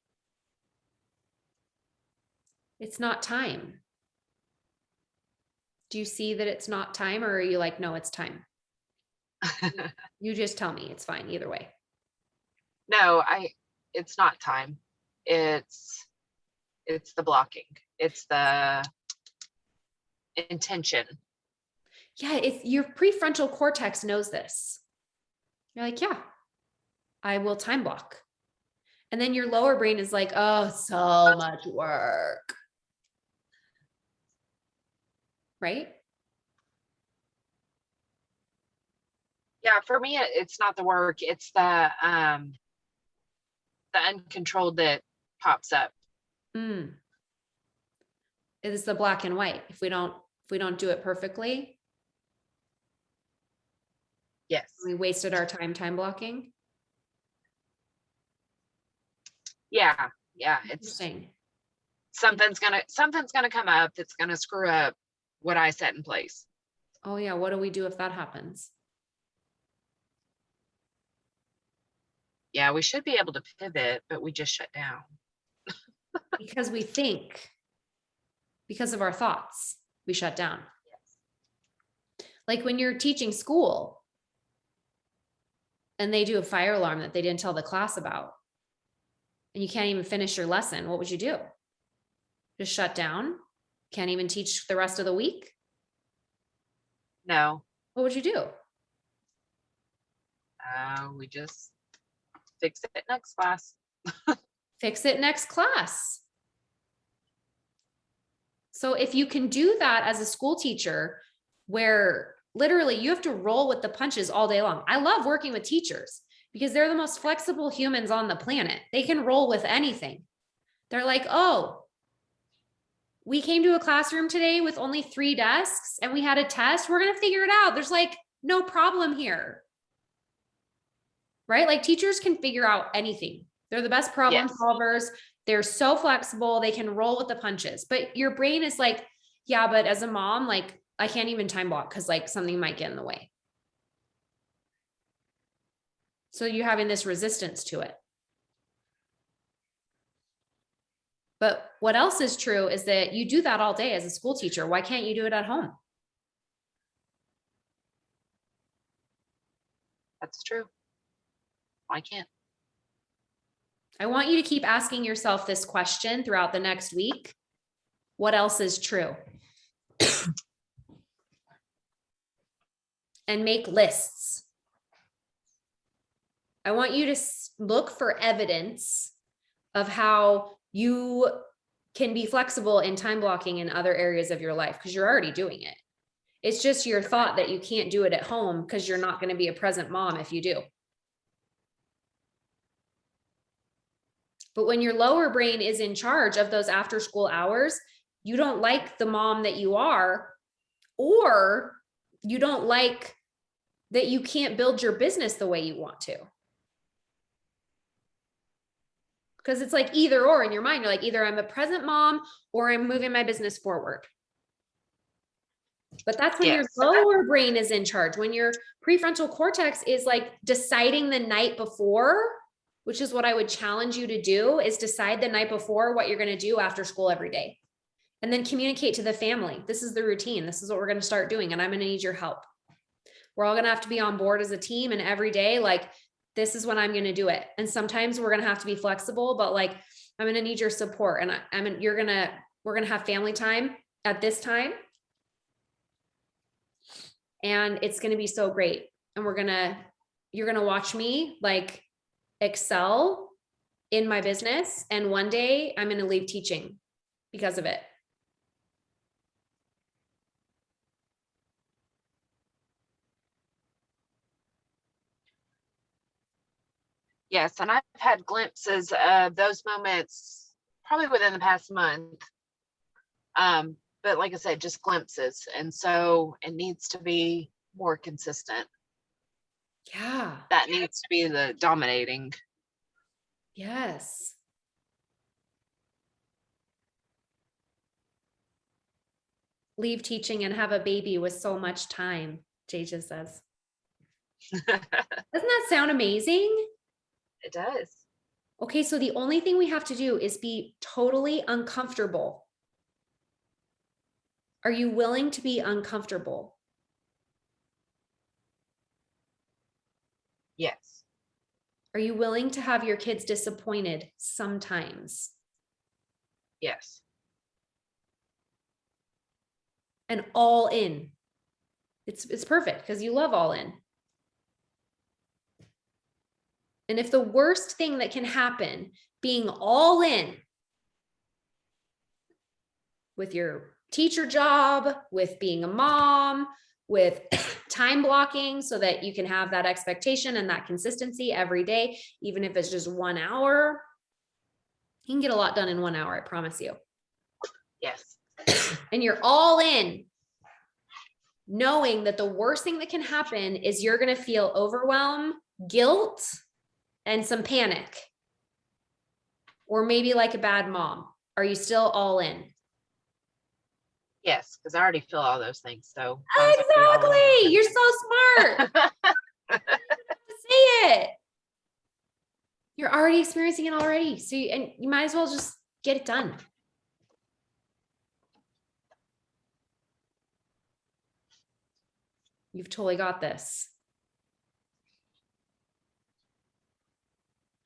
It's not time. Do you see that it's not time, or are you like, no, it's time? You just tell me. It's fine either way. No, it's not time. It's the blocking. It's the intention. Yeah, if your prefrontal cortex knows this. You're like, yeah, I will time block. And then your lower brain is like, oh, so much work. Right? Yeah, for me, it's not the work. It's the uncontrolled that pops up. It is the black and white. If we don't do it perfectly. Yes. We wasted our time blocking. Yeah. It's something's gonna come up that's gonna screw up what I set in place. Oh yeah. What do we do if that happens? Yeah, we should be able to pivot, but we just shut down. Because we think, because of our thoughts, we shut down. Yes. Like when you're teaching school and they do a fire alarm that they didn't tell the class about, and you can't even finish your lesson, what would you do? Just shut down? Can't even teach the rest of the week? No. What would you do? We just fix it next class. Fix it next class. So if you can do that as a school teacher, where literally you have to roll with the punches all day long. I love working with teachers because they're the most flexible humans on the planet. They can roll with anything. They're like, oh, we came to a classroom today with only 3 desks and we had a test. We're going to figure it out. There's like no problem here. Right? Like teachers can figure out anything. They're the best problem solvers. They're so flexible. They can roll with the punches, but your brain is like, yeah, but as a mom, like I can't even time block because like something might get in the way. So you're having this resistance to it. But what else is true is that you do that all day as a school teacher. Why can't you do it at home? That's true. I can't. I want you to keep asking yourself this question throughout the next week. What else is true? And make lists. I want you to look for evidence of how you can be flexible in time blocking in other areas of your life because you're already doing it. It's just your thought that you can't do it at home because you're not going to be a present mom if you do. But when your lower brain is in charge of those after school hours, you don't like the mom that you are, or you don't like that you can't build your business the way you want to. Because it's like either or in your mind. You're like, either I'm a present mom or I'm moving my business forward. But that's when your lower brain is in charge. When your prefrontal cortex is like deciding the night before, which is what I would challenge you to do, is decide the night before what you're going to do after school every day. And then communicate to the family. This is the routine. This is what we're going to start doing. And I'm going to need your help. We're all going to have to be on board as a team. And every day, like, this is when I'm going to do it. And sometimes we're going to have to be flexible, but like, I'm going to need your support. And we're going to have family time at this time. And it's going to be so great. And you're going to watch me like excel in my business. And one day I'm going to leave teaching because of it. Yes, and I've had glimpses of those moments probably within the past month. But like I said, just glimpses. And so it needs to be more consistent. Yeah. That needs to be the dominating. Yes. Leave teaching and have a baby with so much time, Jaja says. Doesn't that sound amazing? It does. Okay, so the only thing we have to do is be totally uncomfortable. Are you willing to be uncomfortable? Yes. Are you willing to have your kids disappointed sometimes? Yes. And all in. It's perfect because you love all in. And if the worst thing that can happen being all in with your teacher job, with being a mom, with time blocking so that you can have that expectation and that consistency every day, even if it's just 1 hour, you can get a lot done in 1 hour, I promise you. Yes. And you're all in, knowing that the worst thing that can happen is you're going to feel overwhelm, guilt, and some panic, or maybe like a bad mom. Are you still all in? Yes, because I already feel all those things. So exactly. You're so smart. Say it. You're already experiencing it already. So you might as well just get it done. You've totally got this.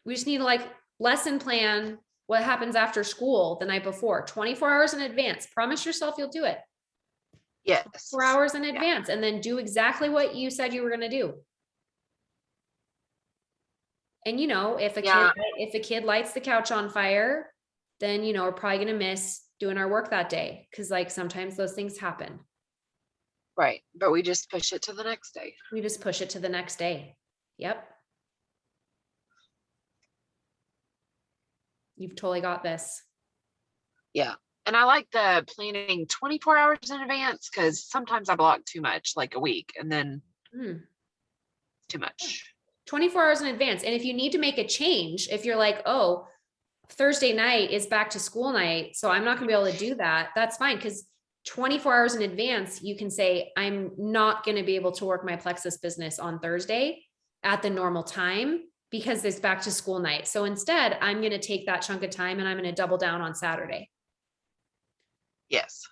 We just need to like lesson plan what happens after school the night before, 24 hours in advance. Promise yourself you'll do it. Yes. 4 hours in advance, and then do exactly what you said you were going to do. And if a kid lights the couch on fire, then we're probably going to miss doing our work that day, because like sometimes those things happen. Right. But we just push it to the next day. We just push it to the next day. Yep. You've totally got this. Yeah. And I like the planning 24 hours in advance, because sometimes I block too much, like a week, and then too much. 24 hours in advance. And if you need to make a change, if you're like, oh, Thursday night is back to school night, so I'm not going to be able to do that, that's fine. Because 24 hours in advance, you can say, I'm not going to be able to work my Plexus business on Thursday at the normal time because it's back to school night. So instead, I'm going to take that chunk of time and I'm going to double down on Saturday. Yes.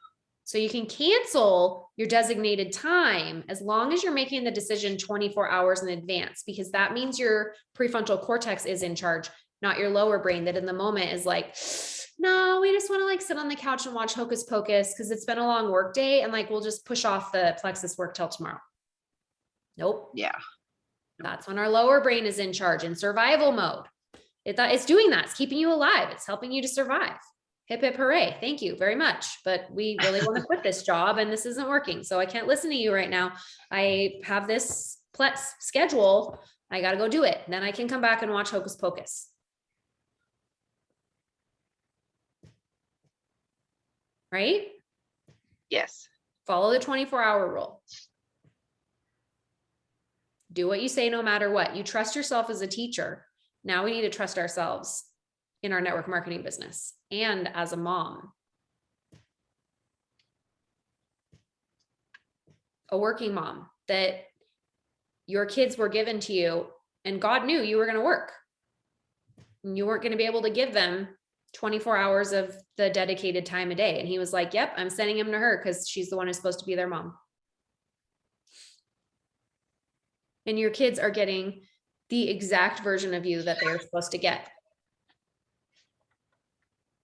So you can cancel your designated time as long as you're making the decision 24 hours in advance, because that means your prefrontal cortex is in charge, not your lower brain that in the moment is like, no, we just want to like sit on the couch and watch Hocus Pocus because it's been a long work day and like we'll just push off the Plexus work till tomorrow. Nope. Yeah. That's when our lower brain is in charge, in survival mode. It's doing that. It's keeping you alive. It's helping you to survive. Hip, hip, hooray. Thank you very much. But we really want to quit this job and this isn't working. So I can't listen to you right now. I have this schedule. I got to go do it. Then I can come back and watch Hocus Pocus. Right? Yes. Follow the 24-hour rule. Do what you say no matter what. You trust yourself as a teacher. Now we need to trust ourselves in our network marketing business and as a mom. A working mom, that your kids were given to you and God knew you were going to work. And you weren't going to be able to give them 24 hours of the dedicated time a day. And he was like, yep, I'm sending him to her because she's the one who's supposed to be their mom. And your kids are getting the exact version of you that they are supposed to get.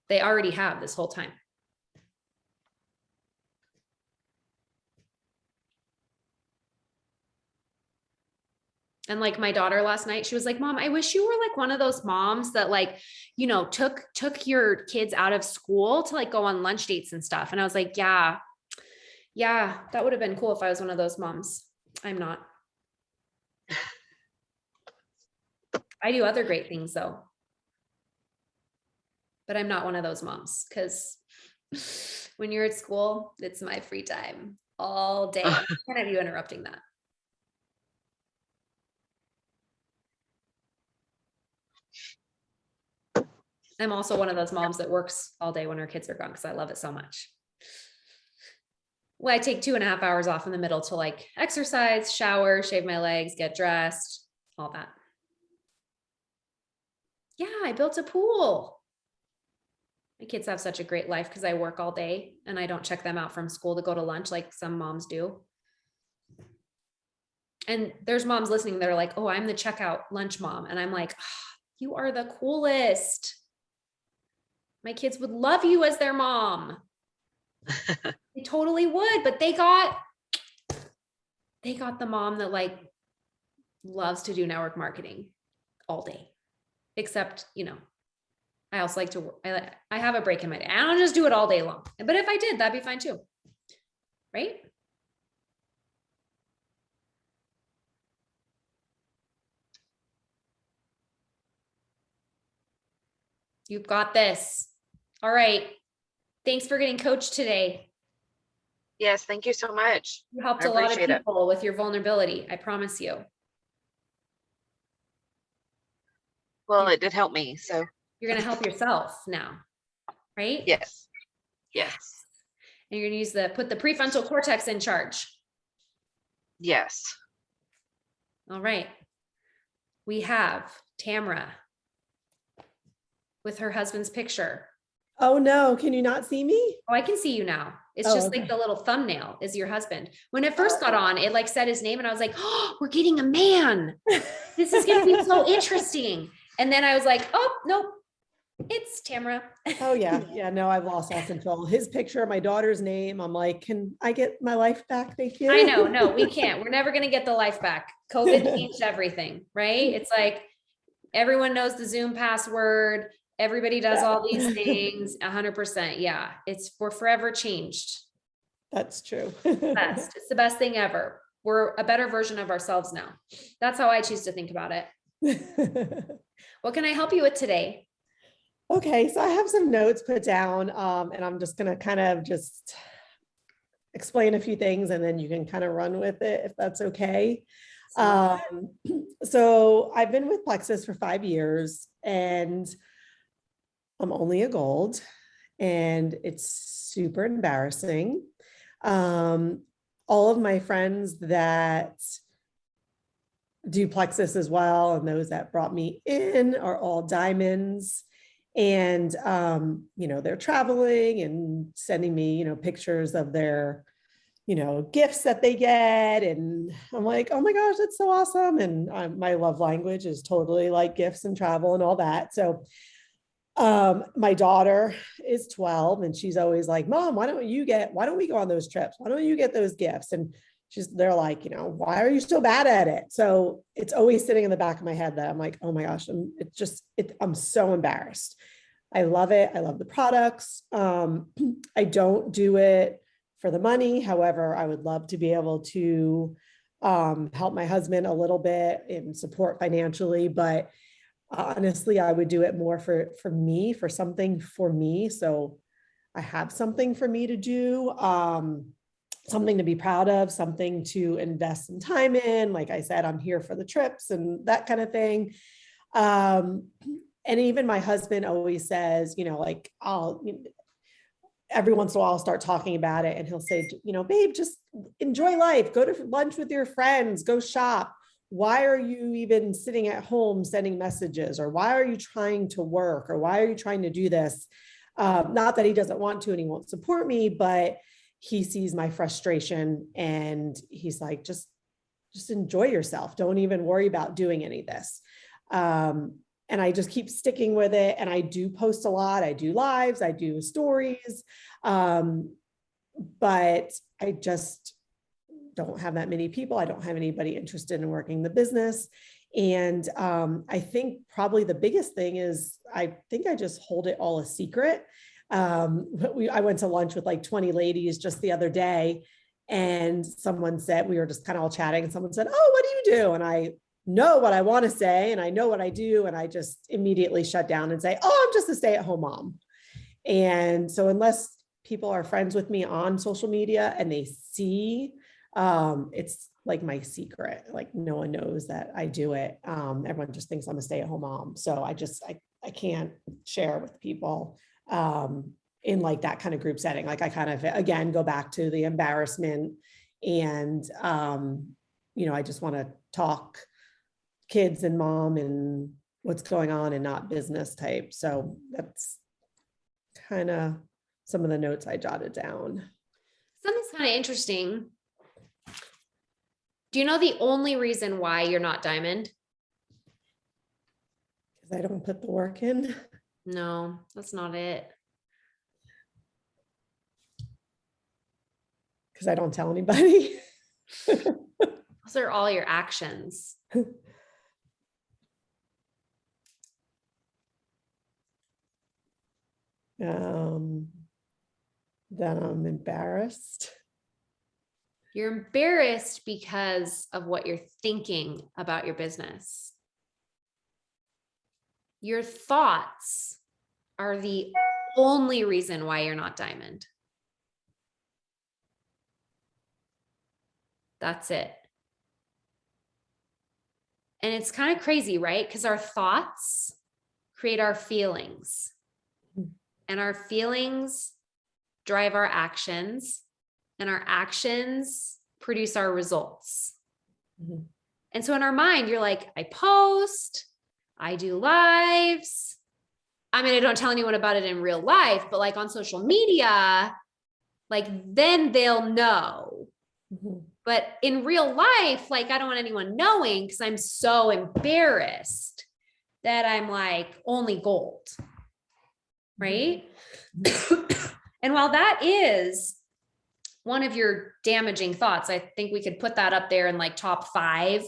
They already have this whole time. And like my daughter last night, she was like, Mom, I wish you were like one of those moms that like, you know, took your kids out of school to like go on lunch dates and stuff. And I was like, yeah, that would have been cool if I was one of those moms. I'm not. I do other great things though. But I'm not one of those moms, because when you're at school, it's my free time all day. I can't have you interrupting that. I'm also one of those moms that works all day when her kids are gone because I love it so much. Well, I take 2.5 hours off in the middle to like exercise, shower, shave my legs, get dressed, all that. Yeah, I built a pool. My kids have such a great life because I work all day and I don't check them out from school to go to lunch like some moms do. And there's moms listening that are like, oh, I'm the checkout lunch mom. And I'm like, oh, you are the coolest. My kids would love you as their mom. They totally would, but they got the mom that like loves to do network marketing all day. Except, you know, I also like to work. I have a break in my day. I don't just do it all day long. But if I did, that'd be fine too. Right? You've got this. All right. Thanks for getting coached today. Yes, thank you so much. You helped a lot of people with your vulnerability. I promise you. Well, it did help me. So you're going to help yourself now, right? Yes. Yes. And you're going to put the prefrontal cortex in charge. Yes. All right. We have Tamara with her husband's picture. Oh no, can you not see me? Oh, I can see you now. It's just okay. Like the little thumbnail is your husband. When it first got on, it like said his name and I was like, oh, we're getting a man. This is going to be so interesting. And then I was like, oh, nope, it's Tamara. Oh yeah. Yeah, no, I've lost all control. His picture, my daughter's name. I'm like, can I get my life back? Thank you. I know. No, we can't. We're never going to get the life back. COVID changed everything, right? It's like everyone knows the Zoom password. Everybody does all these things 100%. Yeah. We're forever changed. That's true. It's the best thing ever. We're a better version of ourselves now. That's how I choose to think about it. What can I help you with today? Okay. So I have some notes put down, and I'm just going to kind of just explain a few things and then you can kind of run with it if that's okay. So I've been with Plexus for 5 years and I'm only a gold and it's super embarrassing. All of my friends that do Plexus as well and those that brought me in are all diamonds. And, you know, they're traveling and sending me, you know, pictures of their, you know, gifts that they get. And I'm like, oh my gosh, that's so awesome. And my love language is totally like gifts and travel and all that. So my daughter is 12 and she's always like, Mom, why don't we go on those trips? Why don't you get those gifts? And they're like, you know, why are you so bad at it? So it's always sitting in the back of my head that I'm like, oh my gosh, I'm so embarrassed. I love it. I love the products. I don't do it for the money. However, I would love to be able to help my husband a little bit and support financially, but honestly, I would do it more for me, for something for me. So I have something for me to do. something to be proud of, something to invest some time in. Like I said, I'm here for the trips and that kind of thing. And even my husband always says, like every once in a while I'll start talking about it and he'll say, babe, just enjoy life, go to lunch with your friends, go shop. Why are you even sitting at home sending messages? Or why are you trying to work? Or why are you trying to do this? Not that he doesn't want to and he won't support me, but he sees my frustration and he's like, just enjoy yourself. Don't even worry about doing any of this. And I just keep sticking with it. And I do post a lot. I do lives, I do stories. But I just don't have that many people. I don't have anybody interested in working the business. And I think probably the biggest thing is I think I just hold it all a secret. I went to lunch with like 20 ladies just the other day, and someone said, we were just kind of all chatting, and someone said, oh, what do you do? And I know what I want to say, and I know what I do. And I just immediately shut down and say, oh, I'm just a stay-at-home mom. And so unless people are friends with me on social media and they see, it's like my secret, like no one knows that I do it. Everyone just thinks I'm a stay-at-home mom. So I can't share with people in like that kind of group setting. Like I kind of, again, go back to the embarrassment and, I just want to talk kids and mom and what's going on and not business type. So that's kind of some of the notes I jotted down. Something's kind of interesting. Do you know the only reason why you're not diamond? Because I don't put the work in. No, that's not it. Because I don't tell anybody. Those are all your actions. Then I'm embarrassed. You're embarrassed because of what you're thinking about your business. Your thoughts are the only reason why you're not diamond. That's it. And it's kind of crazy, right? Because our thoughts create our feelings, and our feelings drive our actions, and our actions produce our results. Mm-hmm. And so in our mind, you're like, I post, I do lives. I mean, I don't tell anyone about it in real life, but like on social media, like then they'll know. Mm-hmm. But in real life, like I don't want anyone knowing because I'm so embarrassed that I'm like only gold. Right? Mm-hmm. And while that is one of your damaging thoughts, I think we could put that up there in like top 5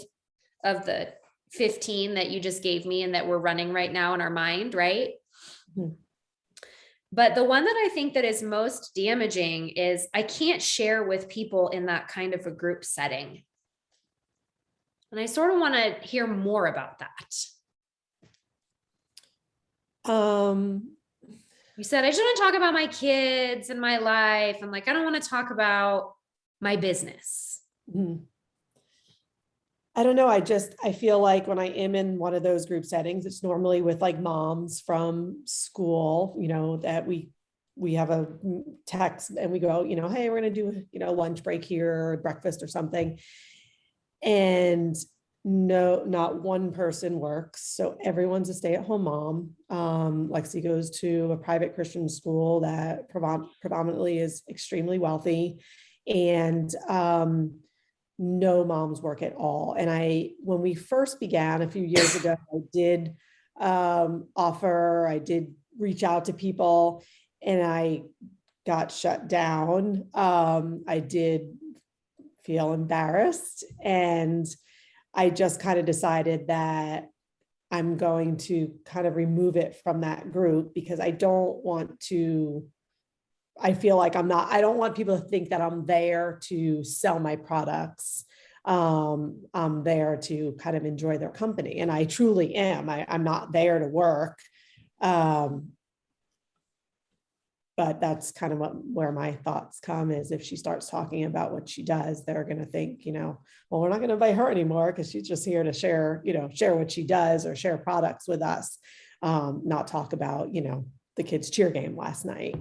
of the 15 that you just gave me and that we're running right now in our mind, right? Mm-hmm. But the one that I think that is most damaging is I can't share with people in that kind of a group setting. And I sort of want to hear more about that. You said, I just want to talk about my kids and my life. I'm like, I don't want to talk about my business. Mm-hmm. I don't know. I feel like when I am in one of those group settings, it's normally with like moms from school, that we have a text and we go, hey, we're going to do, lunch break here or breakfast or something. And no, not one person works. So everyone's a stay-at-home mom. Lexi goes to a private Christian school that predominantly is extremely wealthy. And, no moms work at all. And when we first began a few years ago, I did I did reach out to people and I got shut down. I did feel embarrassed, and I just kind of decided that I'm going to kind of remove it from that group because I don't want to, I feel like I don't want people to think that I'm there to sell my products. I'm there to kind of enjoy their company. And I truly am. I'm not there to work. but that's kind of where my thoughts come, is if she starts talking about what she does, they're going to think, well, we're not going to invite her anymore because she's just here to share what she does or share products with us, not talk about, the kids' cheer game last night.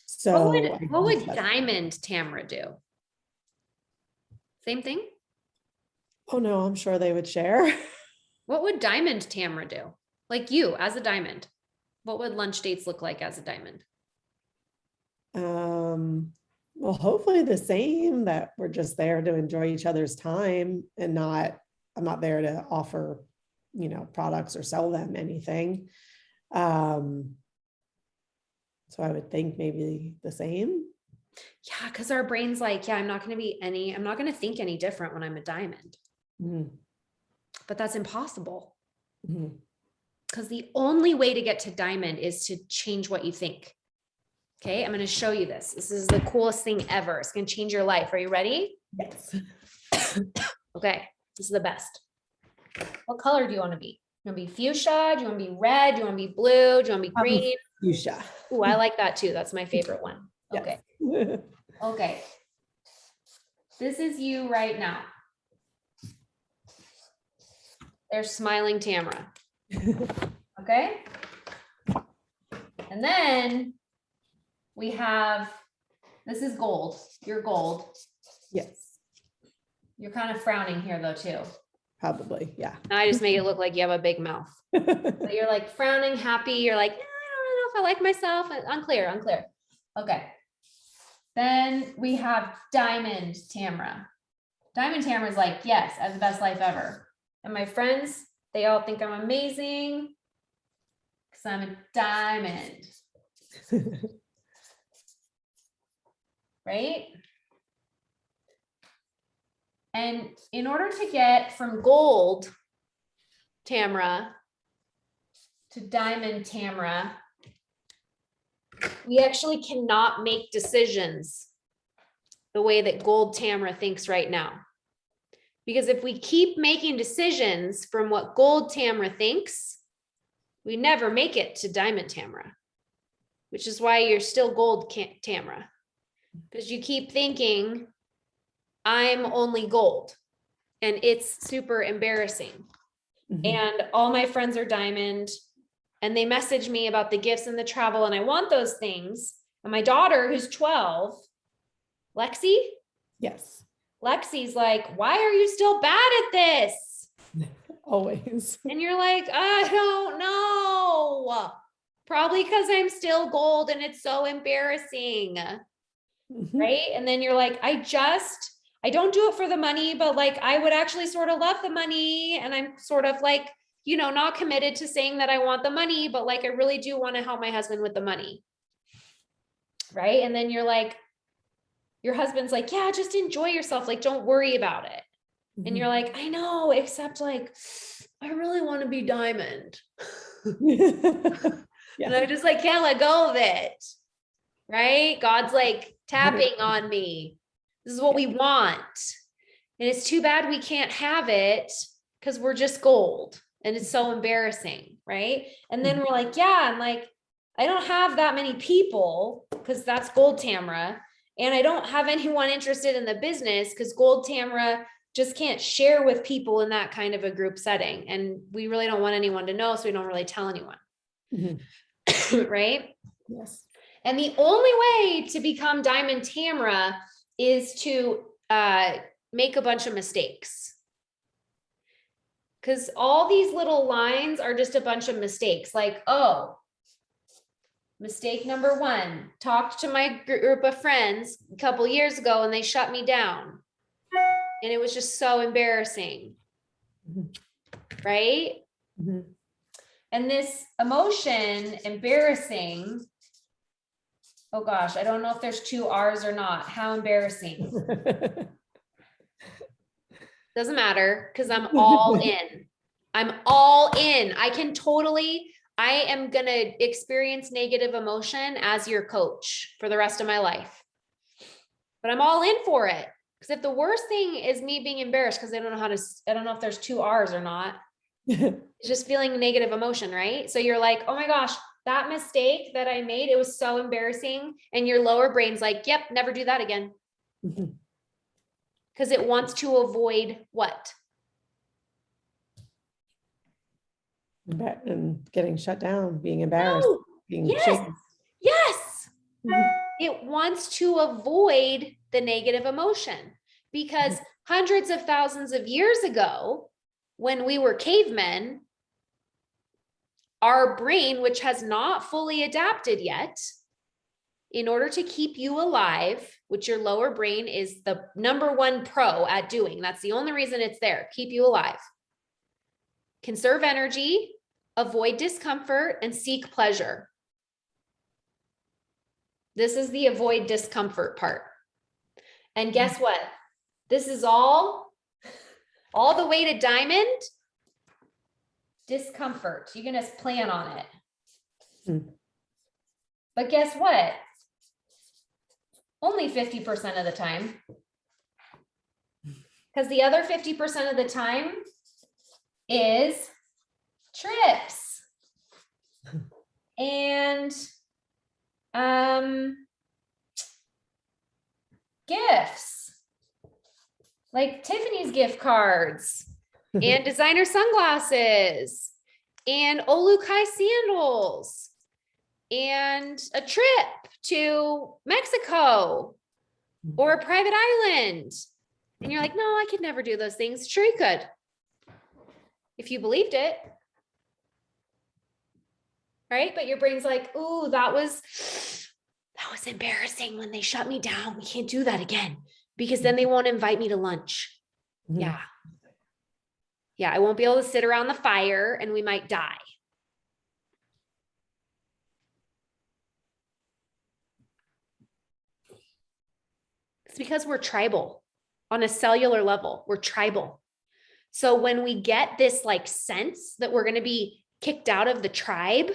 So what would Diamond Tamara do? Same thing? Oh no, I'm sure they would share. What would Diamond Tamara do? Like you as a diamond, what would lunch dates look like as a diamond? Well, hopefully the same, that we're just there to enjoy each other's time and I'm not there to offer, products or sell them anything. So I would think maybe the same. Yeah, because our brain's like, I'm not going to think any different when I'm a diamond. Mm-hmm. But that's impossible. Mm-hmm. Because the only way to get to diamond is to change what you think. Okay, I'm going to show you this. This is the coolest thing ever. It's going to change your life. Are you ready? Yes. Okay, this is the best. What color do you want to be? Do you want to be fuchsia? Do you want to be red? Do you want to be blue? Do you want to be green? Fuchsia. Oh, I like that too. That's my favorite one. Okay. Yes. Okay. This is you right now. There's smiling Tamara. Okay. And then we have, this is gold. You're gold. Yes. You're kind of frowning here though too. Probably. Yeah. And I just make it look like you have a big mouth. So you're like frowning, happy. You're like, I don't know if I like myself. Unclear. Okay. Then we have Diamond Tamara. Diamond Tamara is like, yes, I have the best life ever. And my friends, they all think I'm amazing because I'm a diamond. Right? And in order to get from gold Tamara to diamond Tamara, we actually cannot make decisions the way that gold Tamara thinks right now. Because if we keep making decisions from what gold Tamara thinks, we never make it to diamond Tamara, which is why you're still gold Tamara. Because you keep thinking, I'm only gold, and it's super embarrassing. Mm-hmm. And all my friends are diamond, and they message me about the gifts and the travel, and I want those things. And my daughter, who's 12, Lexi? Yes. Lexi's like, why are you still bad at this? Always. And you're like, I don't know. Probably because I'm still gold and it's so embarrassing. Mm-hmm. Right? And then you're like, I don't do it for the money, but like, I would actually sort of love the money. And I'm sort of like, not committed to saying that I want the money, but like, I really do want to help my husband with the money. Right? And then you're like, your husband's like, yeah, just enjoy yourself. Like, don't worry about it. Mm-hmm. And you're like, I know, except like, I really want to be diamond. Yeah. And I just like, can't let go of it. Right? God's like tapping on me. This is what we want. And it's too bad we can't have it because we're just gold and it's so embarrassing. Right? And then we're like, yeah, and like, I don't have that many people because that's gold Tamara. And I don't have anyone interested in the business because gold Tamara just can't share with people in that kind of a group setting. And we really don't want anyone to know. So we don't really tell anyone. Mm-hmm. Right? Yes. And the only way to become diamond Tamara is to make a bunch of mistakes. Because all these little lines are just a bunch of mistakes. Like, oh, mistake number 1, talked to my group of friends a couple years ago and they shut me down. And it was just so embarrassing. Mm-hmm. Right? Mm-hmm. And this emotion, embarrassing, oh gosh, I don't know if there's 2 R's or not. How embarrassing. Doesn't matter because I'm all in. I'm all in. I am going to experience negative emotion as your coach for the rest of my life. But I'm all in for it. Because if the worst thing is me being embarrassed, because I don't know if there's 2 R's or not. It's just feeling negative emotion, right? So you're like, oh my gosh, that mistake that I made, it was so embarrassing. And your lower brain's like, yep, never do that again. Because it wants to avoid what? And getting shut down, being embarrassed, No. being Yes. shamed. Yes. It wants to avoid the negative emotion, because hundreds of thousands of years ago, when we were cavemen, our brain, which has not fully adapted yet, in order to keep you alive, which your lower brain is the number one pro at doing, that's the only reason it's there, keep you alive. Conserve energy, avoid discomfort, and seek pleasure. This is the avoid discomfort part. And guess what? This is all the way to diamond. Discomfort. You're going to plan on it. But guess what? Only 50% of the time. Because the other 50% of the time is trips and gifts, like Tiffany's gift cards and designer sunglasses and Olukai sandals and a trip to Mexico or a private island. And you're like, no, I could never do those things. Sure, you could, if you believed it. Right? But your brain's like, ooh, that was embarrassing when they shut me down. We can't do that again, because then they won't invite me to lunch. Yeah. Yeah. I won't be able to sit around the fire and we might die. It's because we're tribal on a cellular level. We're tribal. So when we get this like sense that we're going to be kicked out of the tribe,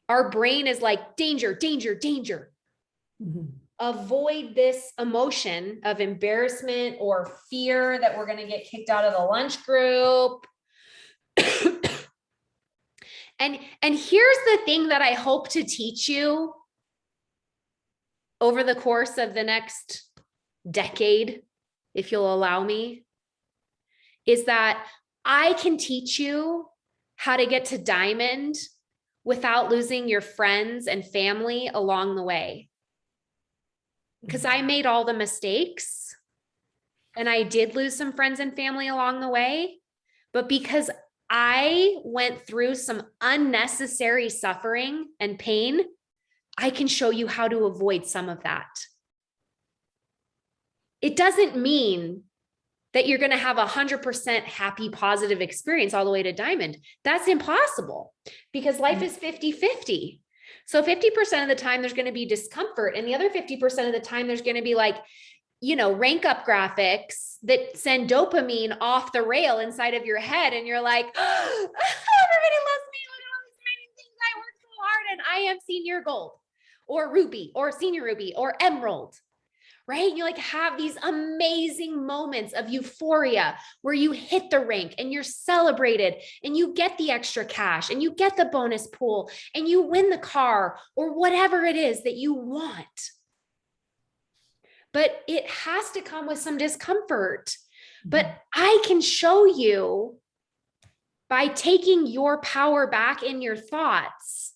our brain is like, danger, danger, danger. Avoid this emotion of embarrassment or fear that we're going to get kicked out of the lunch group. And here's the thing that I hope to teach you over the course of the next decade, if you'll allow me, is that I can teach you how to get to diamond without losing your friends and family along the way. Because I made all the mistakes and I did lose some friends and family along the way, but because I went through some unnecessary suffering and pain, I can show you how to avoid some of that. It doesn't mean that you're going to have 100% happy, positive experience all the way to diamond. That's impossible, because life is 50-50. So 50% of the time there's going to be discomfort, and the other 50% of the time there's going to be like, rank up graphics that send dopamine off the rail inside of your head. And you're like, oh, everybody loves me. Look at all these amazing things. I worked so hard and I am senior gold or ruby or senior ruby or emerald. Right? You like have these amazing moments of euphoria where you hit the rank and you're celebrated and you get the extra cash and you get the bonus pool and you win the car or whatever it is that you want. But it has to come with some discomfort. But I can show you, by taking your power back in your thoughts,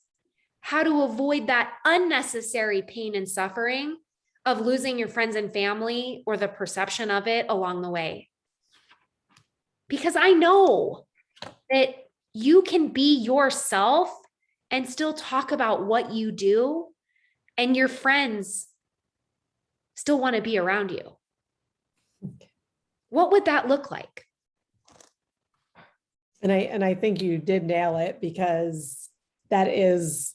how to avoid that unnecessary pain and suffering of losing your friends and family or the perception of it along the way. Because I know that you can be yourself and still talk about what you do, and your friends still want to be around you. What would that look like? And I think you did nail it, because that is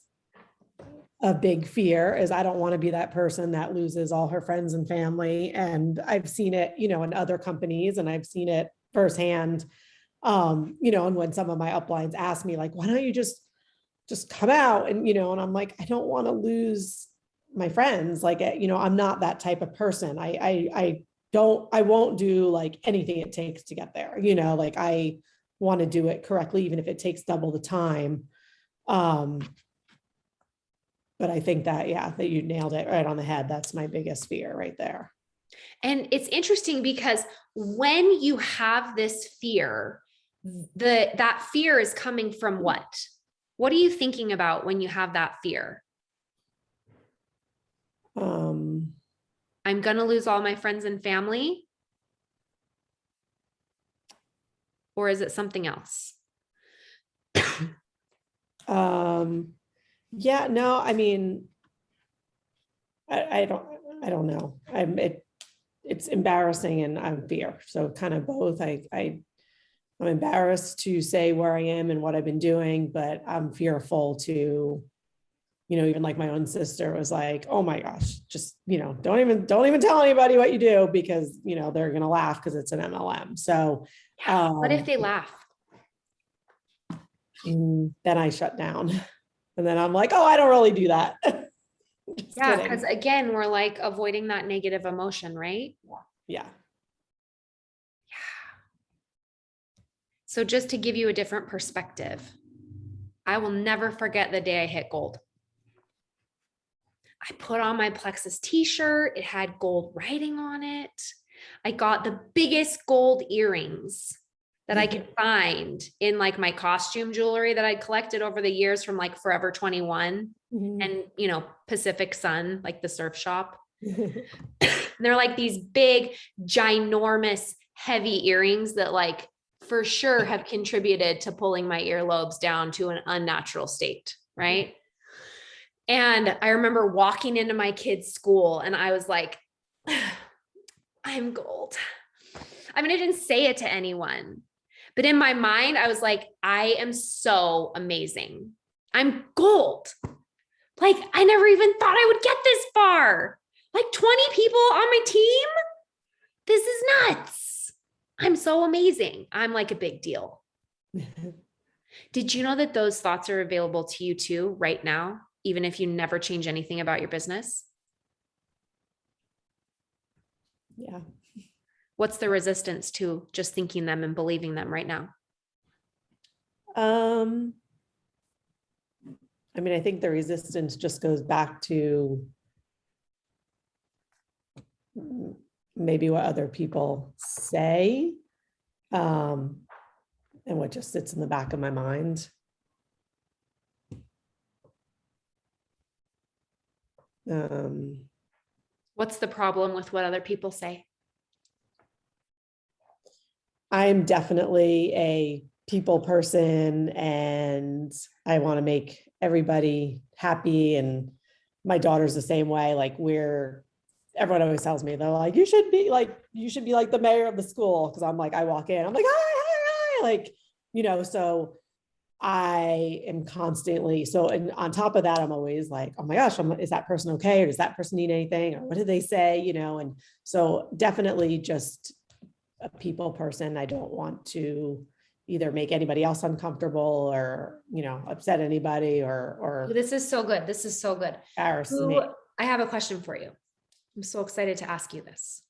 a big fear, is I don't want to be that person that loses all her friends and family. And I've seen it, in other companies, and I've seen it firsthand. And when some of my uplines ask me like, why don't you just come out? And, and I'm like, I don't want to lose my friends. Like, I'm not that type of person. I won't do like anything it takes to get there. Like I want to do it correctly, even if it takes double the time. But I think that, yeah, that you nailed it right on the head. That's my biggest fear right there. And it's interesting because when you have this fear, that fear is coming from what? What are you thinking about when you have that fear? I'm going to lose all my friends and family? Or is it something else? Yeah, no, I mean, I don't know. It's embarrassing and I'm fear. So kind of both. I'm embarrassed to say where I am and what I've been doing, but I'm fearful to, even like my own sister was like, oh my gosh, just, don't even tell anybody what you do because, they're going to laugh because it's an MLM. So, what if they laugh? Then I shut down and then I'm like, oh, I don't really do that. Yeah. Cause again, we're like avoiding that negative emotion, right? Yeah. So just to give you a different perspective, I will never forget the day I hit gold. I put on my Plexus t-shirt. It had gold writing on it. I got the biggest gold earrings that I could find in like my costume jewelry that I collected over the years from like Forever 21 and, Pacific Sun, like the surf shop. They're like these big, ginormous, heavy earrings that like for sure have contributed to pulling my earlobes down to an unnatural state, right? And I remember walking into my kid's school and I was like, I'm gold. I mean, I didn't say it to anyone, but in my mind, I was like, I am so amazing. I'm gold. Like, I never even thought I would get this far. Like 20 people on my team. This is nuts. I'm so amazing. I'm like a big deal. Did you know that those thoughts are available to you too right now, even if you never change anything about your business? Yeah. What's the resistance to just thinking them and believing them right now? I mean, I think the resistance just goes back to maybe what other people say, and what just sits in the back of my mind. What's the problem with what other people say? I'm definitely a people person and I want to make everybody happy. And my daughter's the same way. Like everyone always tells me, they're like, you should be like the mayor of the school. Cause I'm like, I walk in, I'm like, hi. Like, so I am constantly, and on top of that, I'm always like, oh my gosh, is that person okay? Or does that person need anything? Or what did they say? And so definitely just a people person. I don't want to either make anybody else uncomfortable or, upset anybody or This is so good. This is so good. embarrass me. I have a question for you. I'm so excited to ask you this.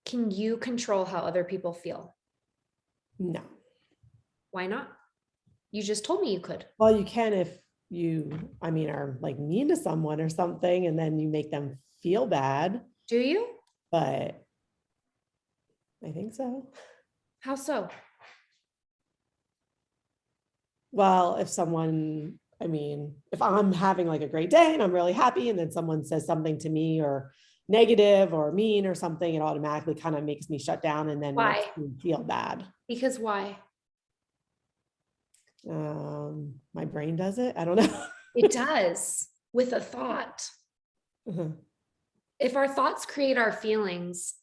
Can you control how other people feel? No. Why not? You just told me you could. Well, you can if you, are like mean to someone or something, and then you make them feel bad. Do you? But I think so. How so? Well, if someone, if I'm having like a great day and I'm really happy, and then someone says something to me or negative or mean or something, it automatically kind of makes me shut down and then Why? makes me feel bad. Because why? My brain does it. I don't know. It does with a thought. Uh-huh. If our thoughts create our feelings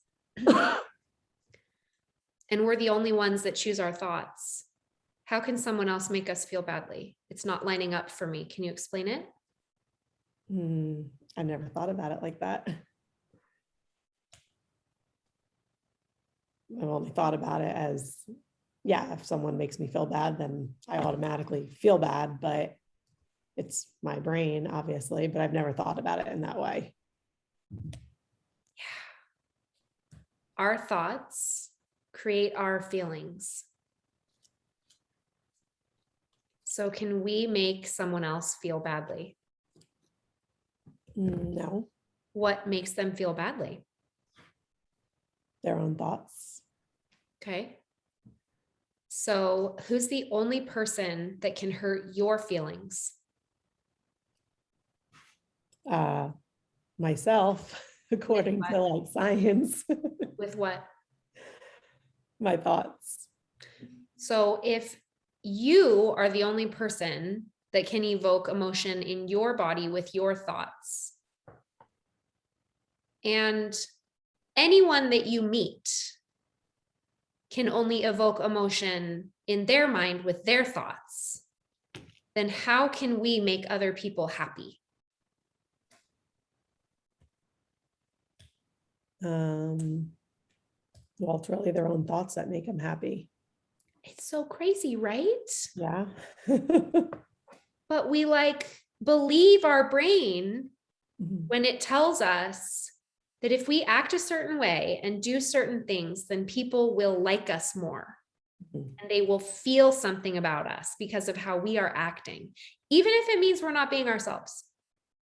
and we're the only ones that choose our thoughts, how can someone else make us feel badly? It's not lining up for me. Can you explain it? I never thought about it like that. I've only thought about it as, if someone makes me feel bad, then I automatically feel bad, but it's my brain, obviously, but I've never thought about it in that way. Yeah. Our thoughts create our feelings. So can we make someone else feel badly? No, What makes them feel badly? their own thoughts. Okay. So who's the only person that can hurt your feelings? Myself, according to like science, With what? my thoughts. So if you are the only person that can evoke emotion in your body with your thoughts, and anyone that you meet can only evoke emotion in their mind with their thoughts, then how can we make other people happy? Well, it's really their own thoughts that make them happy. It's so crazy, right? Yeah. But we like believe our brain Mhm. when it tells us that if we act a certain way and do certain things, then people will like us more. Mhm. And they will feel something about us because of how we are acting, even if it means we're not being ourselves.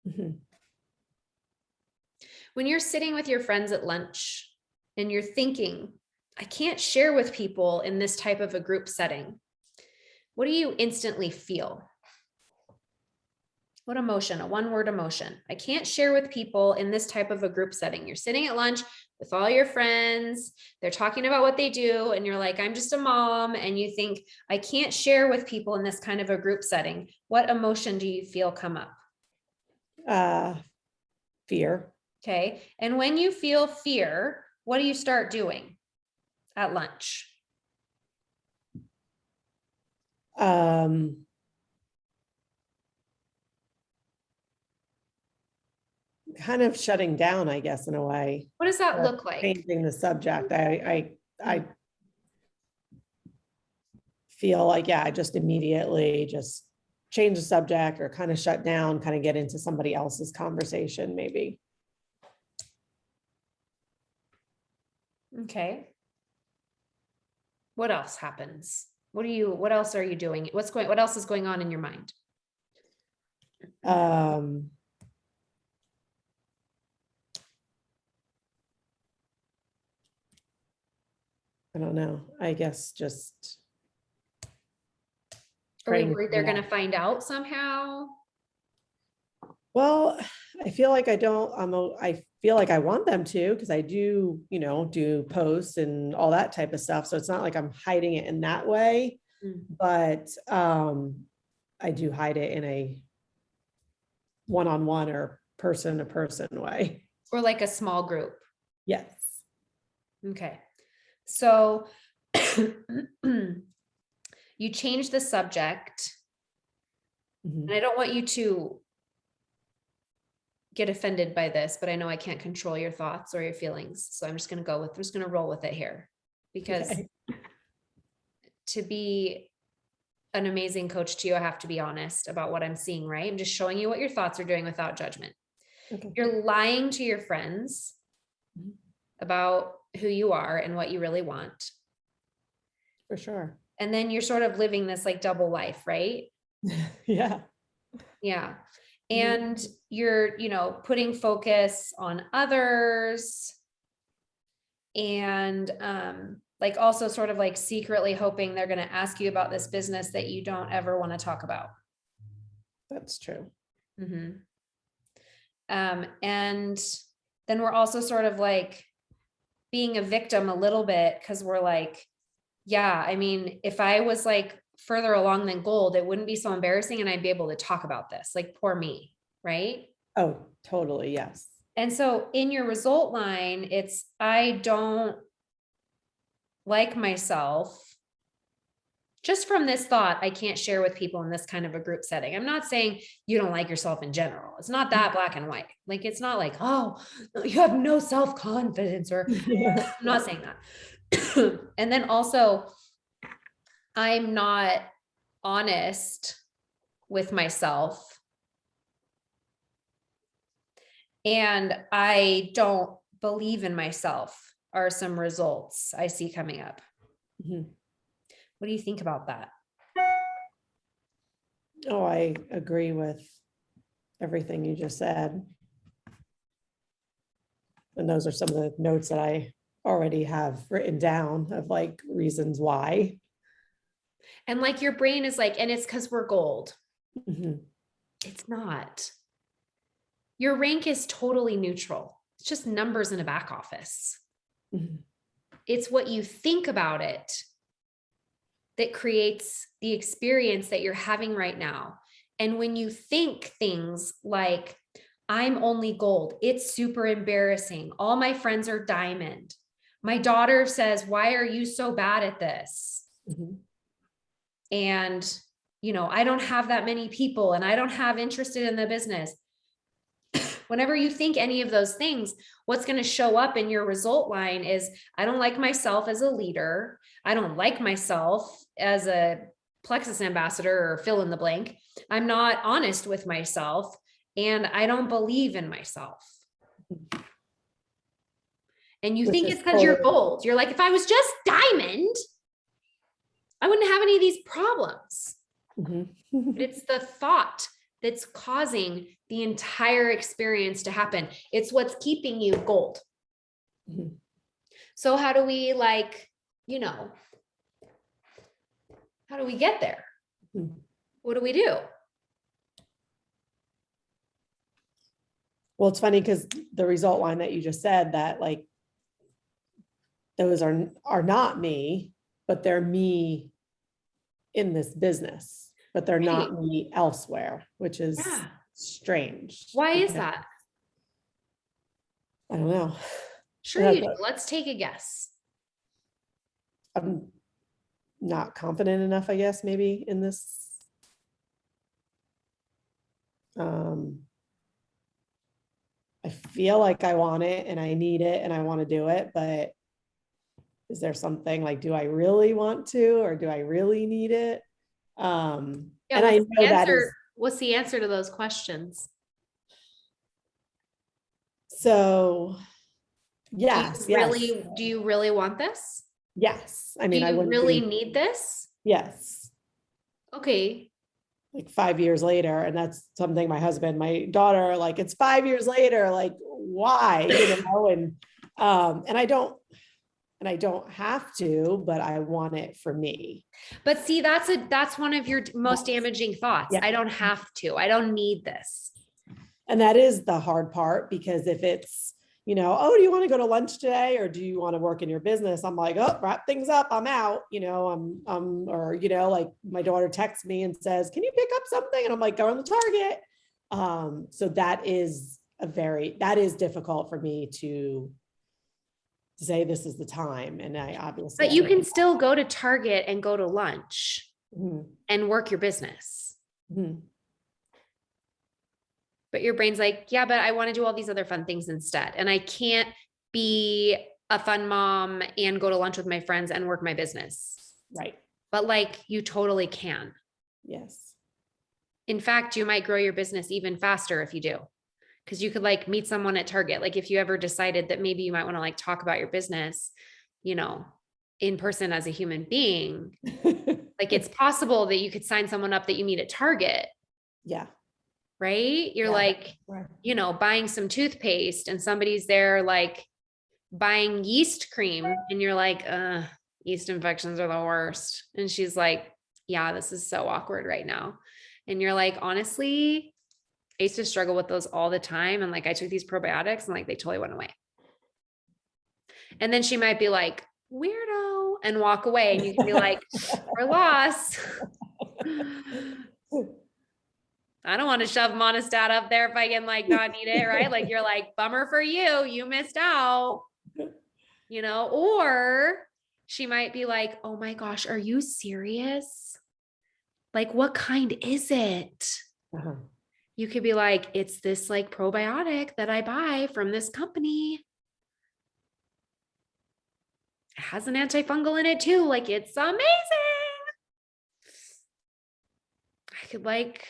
Mhm. When you're sitting with your friends at lunch and you're thinking, I can't share with people in this type of a group setting, what do you instantly feel? What emotion? A one-word emotion. I can't share with people in this type of a group setting. You're sitting at lunch with all your friends. They're talking about what they do. And you're like, I'm just a mom. And you think, I can't share with people in this kind of a group setting. What emotion do you feel come up? Fear. Okay. And when you feel fear, what do you start doing at lunch? Kind of shutting down, I guess, in a way. What does that look like? Changing the subject. I feel like, yeah, I just immediately just change the subject or kind of shut down, kind of get into somebody else's conversation, maybe. Okay. What else happens? What else are you doing? What else is going on in your mind? I don't know. I guess just. Are we praying worried they're for going to find out somehow? Well, I feel like I don't, I feel like I want them to, because I do, do posts and all that type of stuff. So it's not like I'm hiding it in that way, but I do hide it in a one-on-one or person-to-person way. Or like a small group? Yes. Okay. So you change the subject. Mhm. And I don't want you to get offended by this, but I know I can't control your thoughts or your feelings. So I'm just going to roll with it here, because Okay. to be an amazing coach to you, I have to be honest about what I'm seeing, right? I'm just showing you what your thoughts are doing without judgment. Okay. You're lying to your friends about who you are and what you really want. For sure. And then you're sort of living this like double life, right? Yeah. Yeah. And you're, putting focus on others and like also sort of like secretly hoping they're going to ask you about this business that you don't ever want to talk about. That's true. Mm-hmm. And then we're also sort of like being a victim a little bit, because we're like, yeah, I mean, if I was like further along than gold, it wouldn't be so embarrassing and I'd be able to talk about this, like poor me, right? Oh, totally. Yes. And so in your result line, it's, I don't like myself. Just from this thought, I can't share with people in this kind of a group setting. I'm not saying you don't like yourself in general. It's not that black and white. Like, it's not like, oh, you have no self-confidence, or I'm not saying that. And then also, I'm not honest with myself. And I don't believe in myself are some results I see coming up. Mhm. What do you think about that? Oh, I agree with everything you just said. And those are some of the notes that I already have written down of like reasons why. And like your brain is like, and it's because we're gold. Mhm. It's not. Your rank is totally neutral. It's just numbers in a back office. Mhm. It's what you think about it that creates the experience that you're having right now. And when you think things like, I'm only gold, it's super embarrassing. All my friends are diamond. My daughter says, why are you so bad at this? Mhm. And, I don't have that many people and I don't have interested in the business. Whenever you think any of those things, what's going to show up in your result line is, I don't like myself as a leader. I don't like myself as a Plexus ambassador or fill in the blank. I'm not honest with myself and I don't believe in myself. And you Which think is it's because you're totally- gold. You're like, if I was just diamond, I wouldn't have any of these problems. Mhm. But it's the thought that's causing the entire experience to happen. It's what's keeping you gold. Mhm. So how do we how do we get there? Mhm. What do we do? Well, it's funny because the result line that you just said that like those are not me, but they're me in this business, but they're not me elsewhere, which is Yeah. strange. Why is because- that? I don't know. Sure you do. Let's take a guess. I'm not confident enough, I guess, maybe in this. I feel like I want it and I need it and I want to do it, but is there something like, do I really want to, or do I really need it? And I know that is, What's the answer to those questions? so yes, yes, Do you really want this? yes. I mean, Do I you wouldn't really be- need this? yes. Okay. Like 5 years later, and that's something my husband, my daughter, like, it's 5 years later, like, why, and I don't have to, but I want it for me. But see, that's one of your most damaging thoughts. Yeah. I don't have to. I don't need this. And that is the hard part, because if it's, oh, do you want to go to lunch today, or do you want to work in your business? I'm like, oh, wrap things up, I'm out, or, like my daughter texts me and says, can you pick up something? And I'm like, go on the Target. So that is difficult for me to say this is the time. And I obviously. But you can still go to Target and go to lunch and work your business. Mhm. But your brain's like, yeah, but I want to do all these other fun things instead. And I can't be a fun mom and go to lunch with my friends and work my business. Right. But like, you totally can. Yes. In fact, you might grow your business even faster if you do. Because you could like meet someone at Target. Like if you ever decided that maybe you might want to like talk about your business, in person as a human being, like it's possible that you could sign someone up that you meet at Target. Yeah. Right? You're Yeah. like, buying some toothpaste and somebody's there like buying yeast cream and you're like, yeast infections are the worst. And she's like, yeah, this is so awkward right now. And you're like, honestly, I used to struggle with those all the time. And like, I took these probiotics and like, they totally went away. And then she might be like, weirdo, and walk away. And you can be like, we're lost. I don't want to shove Monistat up there if I can like not need it, right? Like you're like, bummer for you, you missed out, or she might be like, oh my gosh, are you serious? Like, what kind is it? Uh-huh. You could be like, it's this like probiotic that I buy from this company. It has an antifungal in it too. Like, it's amazing. I could like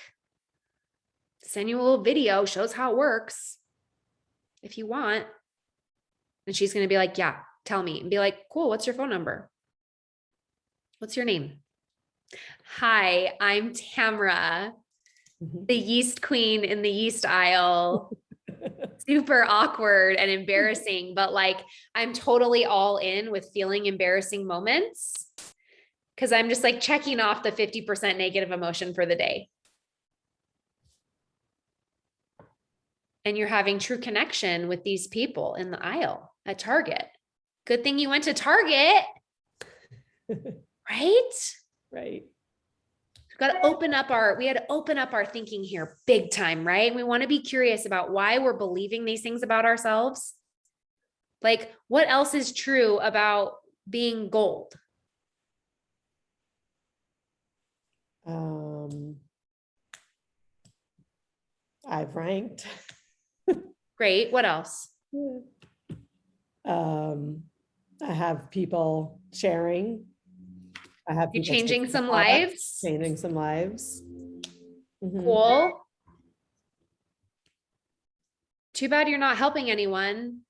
send you a little video, shows how it works if you want. And she's going to be like, yeah, tell me. And be like, cool, what's your phone number? What's your name? Hi, I'm Tamara. the yeast queen in the yeast aisle. Super awkward and embarrassing, but like I'm totally all in with feeling embarrassing moments because I'm just like checking off the 50% negative emotion for the day. And you're having true connection with these people in the aisle at Target. Good thing you went to Target, right? Right. We had to open up our thinking here big time, right? We want to be curious about why we're believing these things about ourselves. Like, what else is true about being gold? I've ranked. Great. What else? I have people sharing. I have You're people changing taking some products, lives. changing some lives. Mhm. Cool. Too bad you're not helping anyone.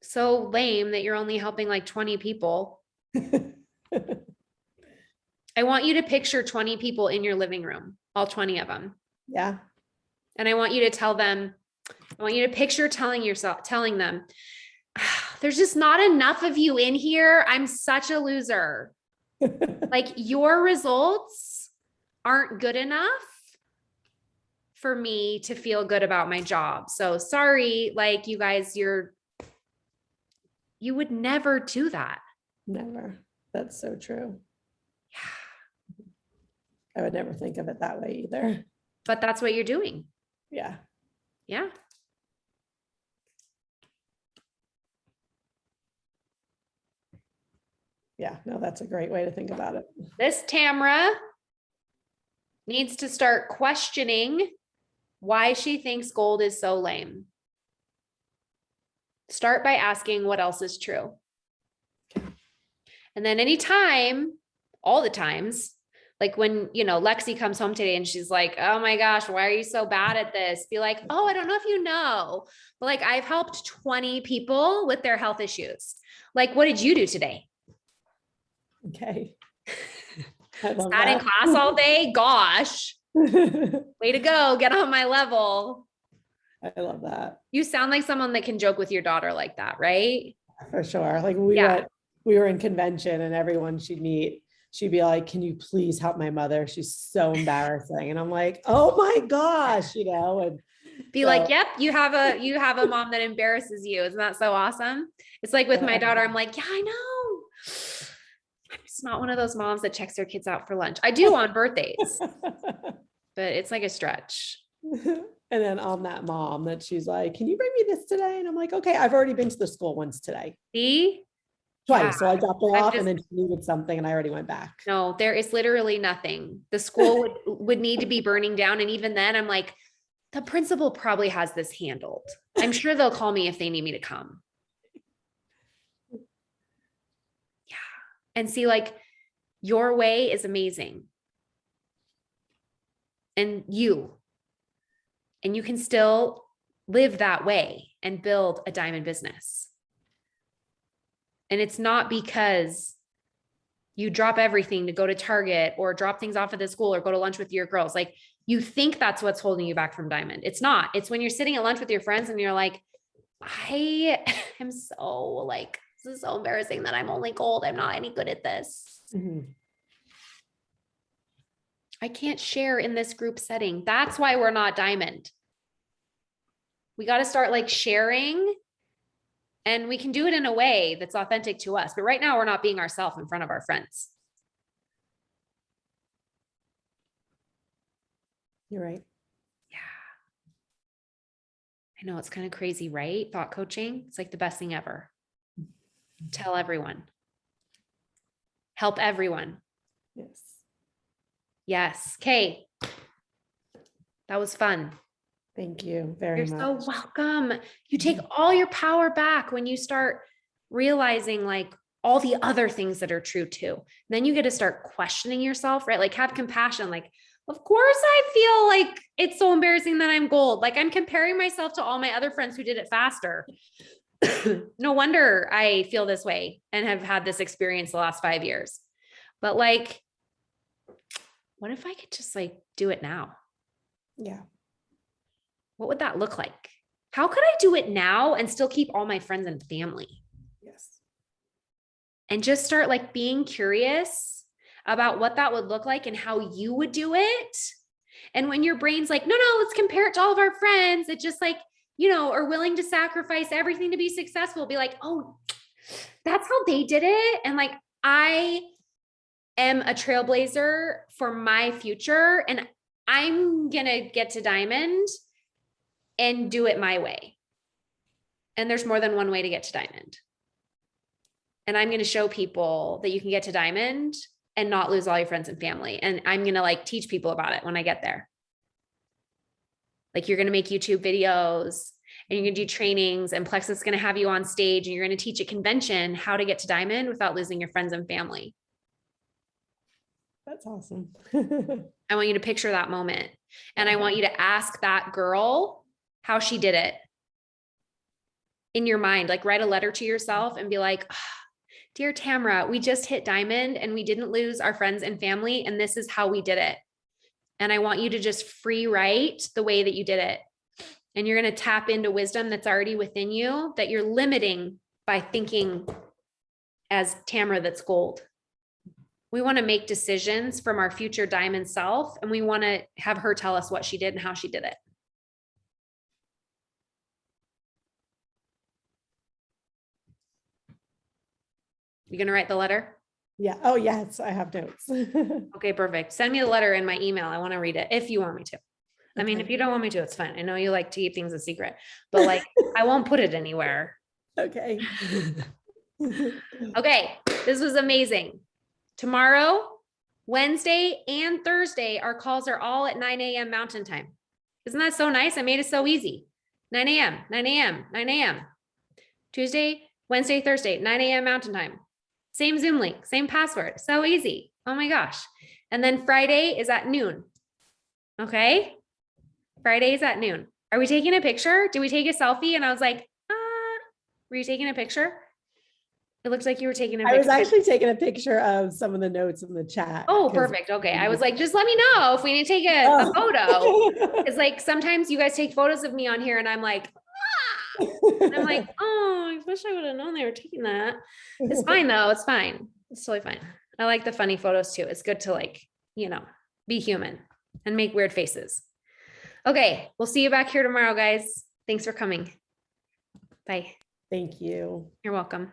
So lame that you're only helping like 20 people. I want you to picture 20 people in your living room, all 20 of them. Yeah. And I want you to tell them, I want you to picture telling them, there's just not enough of you in here. I'm such a loser. Like your results aren't good enough for me to feel good about my job. So sorry, like you guys, you would never do that. Never. That's so true. Yeah. I would never think of it that way either. But that's what you're doing. Yeah. Yeah. Yeah. No, that's a great way to think about it. This Tamara needs to start questioning why she thinks gold is so lame. Start by asking what else is true. And then anytime, all the times, like when, Lexi comes home today and she's like, oh my gosh, why are you so bad at this? Be like, oh, I don't know if you know, but like I've helped 20 people with their health issues. Like, what did you do today? Okay. Sat in class all day. Gosh, way to go. Get on my level. I love that. You sound like someone that can joke with your daughter like that, right? For sure. Like we were in convention and everyone she'd meet, she'd be like, can you please help my mother? She's so embarrassing. And I'm like, oh my gosh, and be like, yep, you have a mom that embarrasses you. Isn't that so awesome? It's like with my daughter, I'm like, yeah, I know. I'm just not one of those moms that checks their kids out for lunch. I do on birthdays, but it's like a stretch. And then I'm that mom that she's like, can you bring me this today? And I'm like, okay, I've already been to the school once today. See? Twice. Yeah. So I dropped her off and then she needed something and I already went back. No, there is literally nothing. The school would need to be burning down. And even then I'm like, the principal probably has this handled. I'm sure they'll call me if they need me to come. Yeah. And see, like, your way is amazing. And you can still live that way and build a diamond business. And it's not because you drop everything to go to Target or drop things off at the school or go to lunch with your girls. Like you think that's what's holding you back from diamond. It's not. It's when you're sitting at lunch with your friends and you're like, I am so like, this is so embarrassing that I'm only gold. I'm not any good at this. Mm-hmm. I can't share in this group setting. That's why we're not diamond. We got to start like sharing, and we can do it in a way that's authentic to us. But right now we're not being ourselves in front of our friends. You're right. Yeah. I know it's kind of crazy, right? Thought coaching. It's like the best thing ever. Tell everyone. Help everyone. Yes. Yes. Okay. That was fun. Thank you very You're much. so welcome. You take all your power back when you start realizing like all the other things that are true too. And then you get to start questioning yourself, right? Like have compassion. Like, of course I feel like it's so embarrassing that I'm gold. Like I'm comparing myself to all my other friends who did it faster. No wonder I feel this way and have had this experience the last 5 years. But like, what if I could just like do it now? Yeah. What would that look like? How could I do it now and still keep all my friends and family? Yes. And just start like being curious about what that would look like and how you would do it. And when your brain's like, no, let's compare it to all of our friends that just like, are willing to sacrifice everything to be successful, be like, oh, that's how they did it. And like, I am a trailblazer for my future, and I'm going to get to diamond and do it my way. And there's more than one way to get to diamond. And I'm going to show people that you can get to diamond and not lose all your friends and family. And I'm going to like teach people about it when I get there. Like you're going to make YouTube videos and you're going to do trainings, and Plexus is going to have you on stage and you're going to teach a convention how to get to diamond without losing your friends and family. That's awesome. I want you to picture that moment. And I want you to ask that girl how she did it in your mind. Like write a letter to yourself and be like, oh, dear Tamara, we just hit diamond and we didn't lose our friends and family, and this is how we did it. And I want you to just free write the way that you did it. And you're going to tap into wisdom that's already within you that you're limiting by thinking as Tamara that's gold. We want to make decisions from our future diamond self, and we want to have her tell us what she did and how she did it. You going to write the letter? Yeah. Oh, yes. I have notes. Okay, perfect. Send me the letter in my email. I want to read it if you want me to. I mean, Okay. if you don't want me to, it's fine. I know you like to keep things a secret, but like, I won't put it anywhere. Okay. Okay. This was amazing. Tomorrow, Wednesday and Thursday, our calls are all at 9 a.m. Mountain Time. Isn't that so nice? I made it so easy. 9 a.m., 9 a.m., 9 a.m. Tuesday, Wednesday, Thursday, 9 a.m. Mountain Time. Same Zoom link, same password. So easy. Oh my gosh. And then Friday is at noon. Okay. Friday is at noon. Are we taking a picture? Did we take a selfie? And I was like, were you taking a picture? It looks like you were taking a picture. I was actually taking a picture of some of the notes in the chat. Oh, perfect. Okay. I was like, just let me know if we need to take a photo. It's like, sometimes you guys take photos of me on here and I'm like, and I'm like, oh, I wish I would have known they were taking that. It's fine though. It's fine. It's totally fine. I like the funny photos too. It's good to like, be human and make weird faces. Okay. We'll see you back here tomorrow, guys. Thanks for coming. Bye. Thank you. You're welcome.